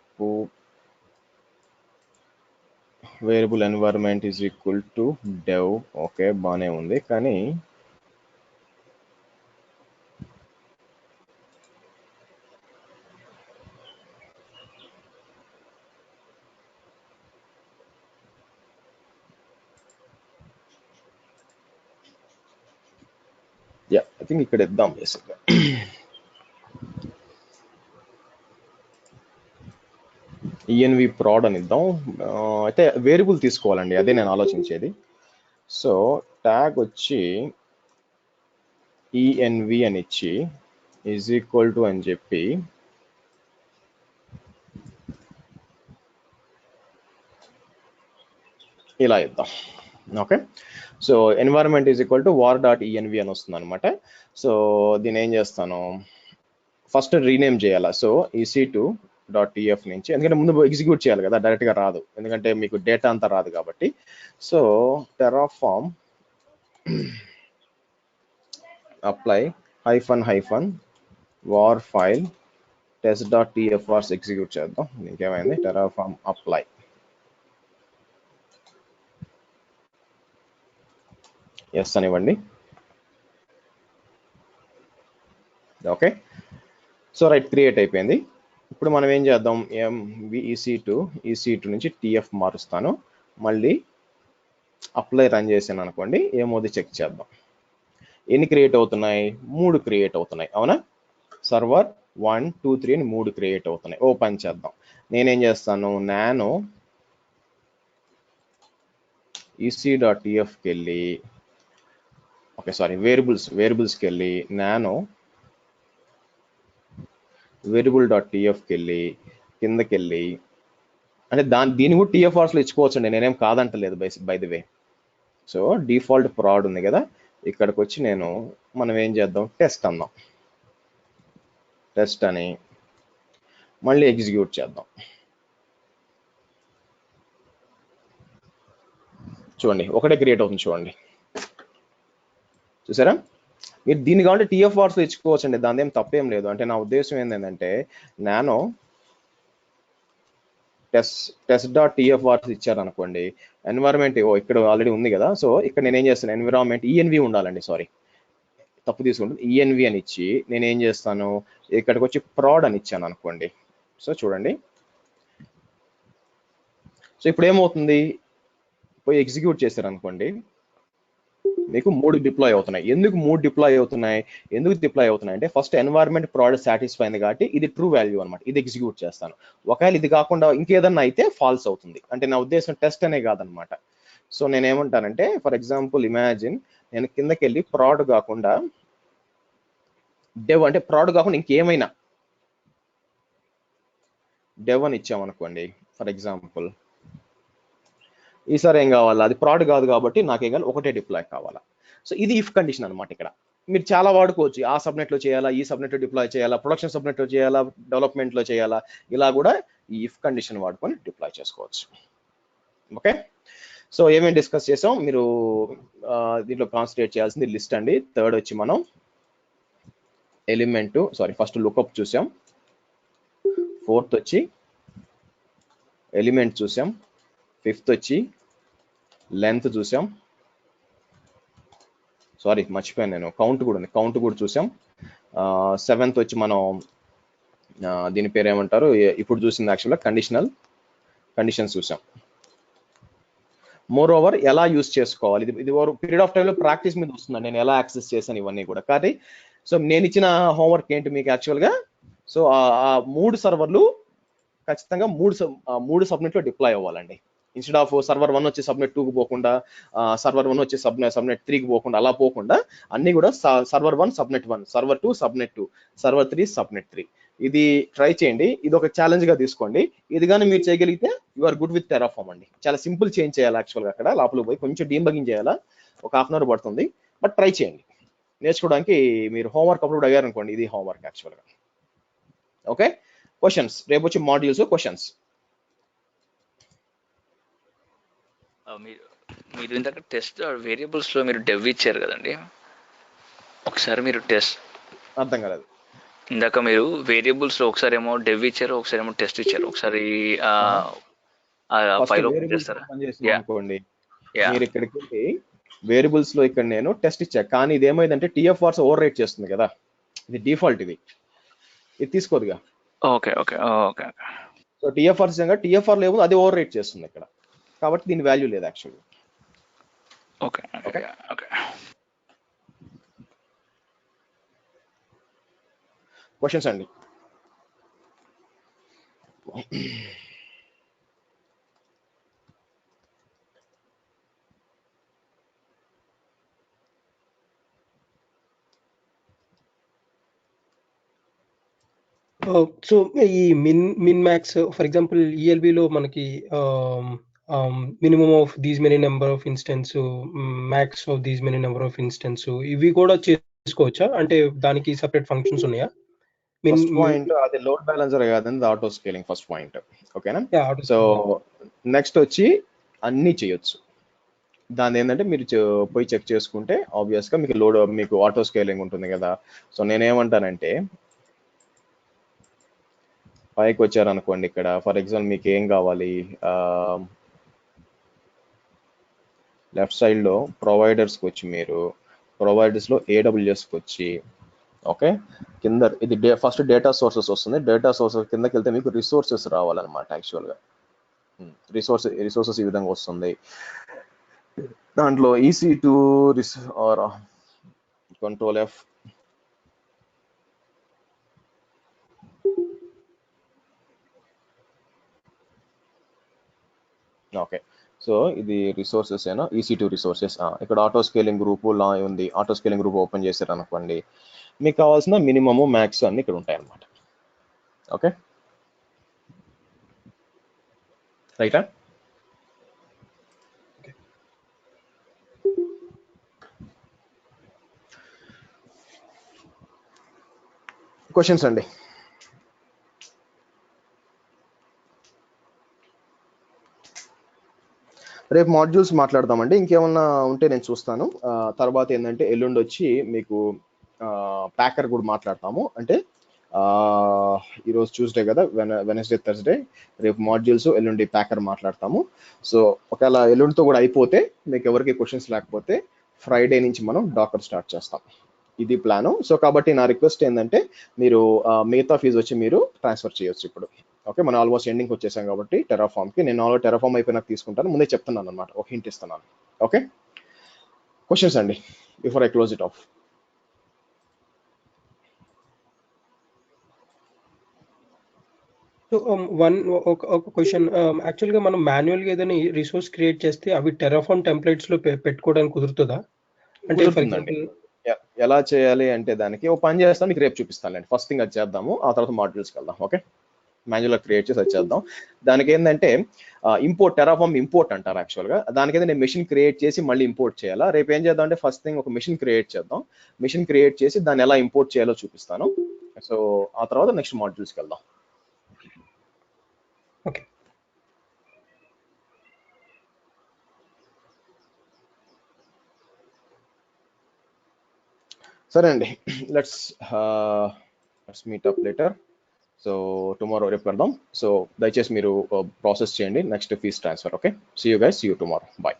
variable environment is equal to dev. Okay, బాగానే ఉంది. కానీ ఐ థింక్ ఇక్కడ ఇద్దాం బేసిక్గా. env prod అని ఇద్దాం. అయితే వేరియబుల్ తీసుకోవాలండి, అదే నేను ఆలోచించేది. సో ట్యాగ్ వచ్చి env అని ఇచ్చి ఈజ్ ఈక్వల్ టు అని చెప్పి ఇలా ఇద్దాం. Okay, so environment is equal to var.env అని వస్తుంది అనమాట. సో దీన్ని ఏం చేస్తాను, ఫస్ట్ రీనేమ్ చేయాలా. సో ec2.tf నుంచి, ఎందుకంటే ముందు ఎగ్జిక్యూట్ చేయాలి కదా, డైరెక్ట్గా రాదు, ఎందుకంటే మీకు డేటా అంతా రాదు కాబట్టి. So Terraform apply -- var file test.tf execute చేద్దాం. ఇంకేమైంది, టెరాఫార్మ్ అప్లై. ఎస్ అనివ్వండి. ఓకే, సో రైట్, క్రియేట్ అయిపోయింది. ఇప్పుడు మనం ఏం చేద్దాం, EC2 నుంచి TF మారుస్తాను. మళ్ళీ అప్లై రన్ చేసాను అనుకోండి, ఏమోది చెక్ చేద్దాం. ఎన్ని క్రియేట్ అవుతున్నాయి, 3 క్రియేట్ అవుతున్నాయి. అవునా, సర్వర్ 1 2 3 అని 3 క్రియేట్ అవుతున్నాయి. ఓపెన్ చేద్దాం. నేనేం చేస్తాను, నానో EC.tfకి వెళ్ళి, ఓకే సారీ, వేరియబుల్స్కి వెళ్ళి నానో వేరియబుల్.tfకి వెళ్ళి కిందకి వెళ్ళి, అంటే దీన్ని కూడా TFRస్లో ఇచ్చుకోవచ్చండి, నేనేం కాదంటలేదు by the way. So default prod ఉంది కదా, ఇక్కడికి వచ్చి మనం ఏం చేద్దాం, టెస్ట్ అందాం. టెస్ట్ అని మళ్ళీ ఎగ్జిక్యూట్ చేద్దాం. చూడండి, ఒకటే క్రియేట్ అవుతుంది. చూడండి, చూసారా? మీరు దీన్ని కావాలంటే TFRస్లో ఇచ్చుకోవచ్చండి, దాని ఏం తప్పేం లేదు. అంటే నా ఉద్దేశం ఏంటంటే, నానో test.tfrs ఇచ్చారనుకోండి, ఎన్వైరన్మెంట్ ఇక్కడ ఆల్రెడీ ఉంది కదా. సో ఇక్కడ నేనేం చేస్తాను, ఎన్విరాన్మెంట్ env ఉండాలండి, సారీ తప్పు తీసుకుంటుంది, env అని ఇచ్చి నేనేం చేస్తాను, ఇక్కడికి వచ్చి ప్రాడ్ అని ఇచ్చాను అనుకోండి. సో చూడండి, సో ఇప్పుడు ఏమవుతుంది, పోయి ఎగ్జిక్యూట్ చేశారు అనుకోండి, మీకు 3 డిప్లాయ్ అవుతున్నాయి. ఎందుకు 3 డిప్లాయ్ అవుతున్నాయి, అంటే ఫస్ట్ ఎన్వైరన్మెంట్ ప్రాడ్ సాటిస్ఫై అయింది కాబట్టి ఇది ట్రూ వాల్యూ అనమాట, ఇది ఎగ్జిక్యూట్ చేస్తాను. ఒకవేళ ఇది కాకుండా ఇంకేదన్నా అయితే ఫాల్స్ అవుతుంది. అంటే నా ఉద్దేశం టెస్ట్ అనే కాదనమాట. సో నేను ఏమంటానంటే, ఫర్ ఎగ్జాంపుల్ ఇమాజిన్ నేను కిందకి వెళ్ళి ప్రాడ్ కాకుండా డెవ్, అంటే ప్రాడ్ కాకుండా ఇంకేమైనా డెవ్ అని ఇచ్చామనుకోండి. ఫర్ ఎగ్జాంపుల్ ఈసారి ఏం కావాలా, అది ప్రాడ్ కాదు కాబట్టి నాకేం కావాలి, ఒకటే డిప్లాయ్ కావాలా. సో ఇది ఇఫ్ కండిషన్ అనమాట. ఇక్కడ మీరు చాలా వాడుకోవచ్చు, ఆ సబ్నెట్లో చేయాలా, ఈ సబ్నెట్లో డిప్లాయ్ చేయాలా, ప్రొడక్షన్ సబ్నెట్లో చేయాలా, డెవలప్మెంట్లో చేయాలా, ఇలా కూడా ఈ ఇఫ్ కండిషన్ వాడుకొని డిప్లాయ్ చేసుకోవచ్చు. ఓకే, సో ఏమేమి డిస్కస్ చేసాం, మీరు దీంట్లో కాన్సన్ట్రేట్ చేయాల్సింది లిస్ట్ అండి. థర్డ్ వచ్చి మనం ఎలిమెంట్, ఫస్ట్ లుకప్ చూసాం. ఫోర్త్ వచ్చి ఎలిమెంట్ చూసాం. ఫిఫ్త్ వచ్చి లెంత్ చూసాం. సారీ మర్చిపోయాను నేను, కౌంట్ కూడా ఉంది, కౌంట్ కూడా చూసాం. సెవెంత్ వచ్చి మనం దీని పేరు ఏమంటారు, ఇప్పుడు చూసింది యాక్చువల్గా కండిషన్స్ చూసాం. మోర్ ఓవర్ ఎలా యూజ్ చేసుకోవాలి, ఇది పీరియడ్ ఆఫ్ టైంలో ప్రాక్టీస్ మీద వస్తుందండి, నేను ఎలా యాక్సెస్ చేశాను ఇవన్నీ కూడా. కానీ సో నేను ఇచ్చిన హోంవర్క్ ఏంటి మీకు యాక్చువల్గా, సో ఆ 3 సర్వర్లు ఖచ్చితంగా 3 సబ్నెట్లో డిప్లాయ్ అవ్వాలండి. ఇన్స్టెడ్ ఆఫ్ సర్వర్ 1 వచ్చి సబ్నెట్ 2కి పోకుండా సర్వర్ 1 వచ్చి సబ్నెట్ 3కి పోకుండా అలా పోకుండా అన్ని కూడా server 1 subnet 1, server 2 subnet 2, server 3 subnet 3. ఇది ట్రై చేయండి, ఇది ఒక ఛాలెంజ్ గా తీసుకోండి. ఇది కానీ మీరు చేయగలిగితే you are good with Terraform అండి. చాలా సింపుల్ చేంజ్ చేయాలి యాక్చువల్గా, అక్కడ లోపలికి పోయి కొంచెం డీబగింగ్ చేయాలా, ఒక హాఫ్ అన్ అవర్ పడుతుంది. బట్ ట్రై చేయండి, నేర్చుకోవడానికి. మీరు హోంవర్క్ అప్పుడు అడిగారు అనుకోండి, ఇది హోంవర్క్ యాక్చువల్గా. ఓకే, క్వశ్చన్స్ రేపు వచ్చి మాడ్యూల్స్ క్వశ్చన్స్. మీరు ఇందాక టెస్ట్ వేరియబుల్స్ లో మీరు డెవ్ ఇచ్చారు కదండి, ఒకసారి మీరు టెస్ట్ అర్థం కాలేదు. ఇందాక మీరు వేరియబుల్స్ లో ఒకసారి ఏమో డెవ్ ఇచ్చారు, ఒకసారి ఏమో టెస్ట్ ఇచ్చారు. ఒకసారి ఫైల్ ఓపెన్ చేస్తారా? అనుకోండి, మీరు ఇక్కడికి వేరియబుల్స్ లో ఇక్కడ నేను టెస్ట్ ఇచ్చా, కానీ ఇది ఏమైందంటే టిఎఫ్ఆర్స్ ఓవర్ రైట్ చేస్తుంది కదా, ఇది డిఫాల్ట్, ఇది తీసుకోదుగా. Okay okay okay. So TFR లేవు, అది ఓవర్ రైట్ చేస్తుంది ఇక్కడ, కాబట్టి దీని వాల్యూ లేదు actually. Okay okay okay. Questions అండి. సో ఈ మిన్ మ్యాక్స్ ఫర్ ఎగ్జాంపుల్ ఈఎల్బిలో మనకి minimum of these many number of instance, max of these many number of instance, ఇవి కూడా చేసుకోవచ్చా? అంటే దానికి సపరేట్ ఫంక్షన్స్ ఉన్నాయా? ఫస్ట్ పాయింట్ అది లోడ్ బ్యాలెన్సర్ కాదండి, ఆటో స్కేలింగ్ ఫస్ట్ పాయింట్. ఓకేనా? సో నెక్స్ట్ వచ్చి అన్ని చేయొచ్చు. దాని ఏంటంటే మీరు పోయి చెక్ చేసుకుంటే ఆబ్వియస్ గా మీకు ఆటో స్కేలింగ్ ఉంటుంది కదా. సో నేనేమంటానంటే పైకి వచ్చారనుకోండి, ఇక్కడ ఫర్ ఎగ్జాంపుల్ మీకు ఏం కావాలి, లెఫ్ట్ సైడ్ లో ప్రొవైడర్స్కి వచ్చి మీరు ప్రొవైడర్స్ లో ఏడబ్ల్యూఎస్కి వచ్చి, ఓకే, కింద ఇది ఫస్ట్ డేటా సోర్సెస్ వస్తుంది. డేటా సోర్సెస్ కిందకి వెళ్తే మీకు రిసోర్సెస్ రావాలన్నమాట. యాక్చువల్గా రిసోర్సెస్ ఈ విధంగా వస్తుంది. దాంట్లో EC2 or control F, okay. So ఇది రిసోర్సెస్ ఏనా, EC2 రిసోర్సెస్. ఇక్కడ ఆటో స్కేలింగ్ గ్రూప్ లా ఉంది. ఆటో స్కేలింగ్ గ్రూప్ ఓపెన్ చేశారు అనుకోండి, మీకు కావాల్సిన మినిమము మ్యాక్స్ అన్ని ఇక్కడ ఉంటాయి అన్నమాట. ఓకే, రైటా? క్వశ్చన్స్ అండి. రేపు మాడ్యూల్స్ మాట్లాడదామండి. ఇంకేమన్నా ఉంటే నేను చూస్తాను. తర్వాత ఏంటంటే ఎల్లుండి వచ్చి మీకు ప్యాకర్ కూడా మాట్లాడతాము. అంటే ఈరోజు ట్యూస్డే కదా, వెనస్డే థర్స్డే, రేపు మాడ్యూల్స్, ఎల్లుండి ప్యాకర్ మాట్లాడతాము. సో ఒకవేళ ఎల్లుండితో కూడా అయిపోతే, మీకు ఎవరికి క్వశ్చన్స్ లేకపోతే ఫ్రైడే నుంచి మనం డాకర్ స్టార్ట్ చేస్తాం. ఇది ప్లాను. సో కాబట్టి నా రిక్వెస్ట్ ఏంటంటే మీరు మిగతా ఫీజు వచ్చి మీరు ట్రాన్స్ఫర్ చేయొచ్చు ఇప్పుడు. ఓకే, మనం ఆల్మోస్ట్ ఎండింగ్కి వచ్చేసాం కాబట్టి టెరాఫామ్కి నేను ఆల్రెడీ టెరాఫామ్ అయిపోయినాక తీసుకుంటాను, ముందే చెప్తున్నాను అనమాట, ఒక హింట్ ఇస్తున్నాను. ఓకే, క్వశ్చన్స్ అండి before I close it of. ఒక క్వశ్చన్, యాక్చువల్గా మనం మాన్యువల్గా ఏదైనా రిసోర్స్ క్రియేట్ చేస్తే అవి టెరాఫామ్ టెంప్లెట్స్ లో పెట్టుకోవడానికి కుదురుతుందా? అంటే ఫర్ ఎగ్జాంపుల్ ఎలా చేయాలి అంటే దానికి ఒక పని చేస్తాను, మీకు రేపు చూపిస్తానులేండి. ఫస్ట్ థింగ్ అది చేద్దాము, ఆ తర్వాత మాడ్యూల్స్కి వెళ్దాం. ఓకే, మాన్యువల్గా క్రియేట్ చేసి అది చేద్దాం. దానికి ఏంటంటే ఇంపోర్ట్, టెరాఫామ్ ఇంపోర్ట్ అంటారు యాక్చువల్గా. దానికైతే నేను మెషిన్ క్రియేట్ చేసి మళ్ళీ ఇంపోర్ట్ చేయాలా. రేపు ఏం చేద్దాం అంటే ఫస్ట్ థింగ్ ఒక మెషిన్ క్రియేట్ చేద్దాం. మెషిన్ క్రియేట్ చేసి దాన్ని ఎలా ఇంపోర్ట్ చేయాలో చూపిస్తాను. సో ఆ తర్వాత నెక్స్ట్ మాడ్యూల్స్కి వెళ్దాం. ఓకే, సరే అండి, let's meet up later. So tomorrow రేపు పెడదాం. సో దయచేసి మీరు ప్రాసెస్ చేయండి next fees transfer. Okay, see you guys, see you tomorrow, bye.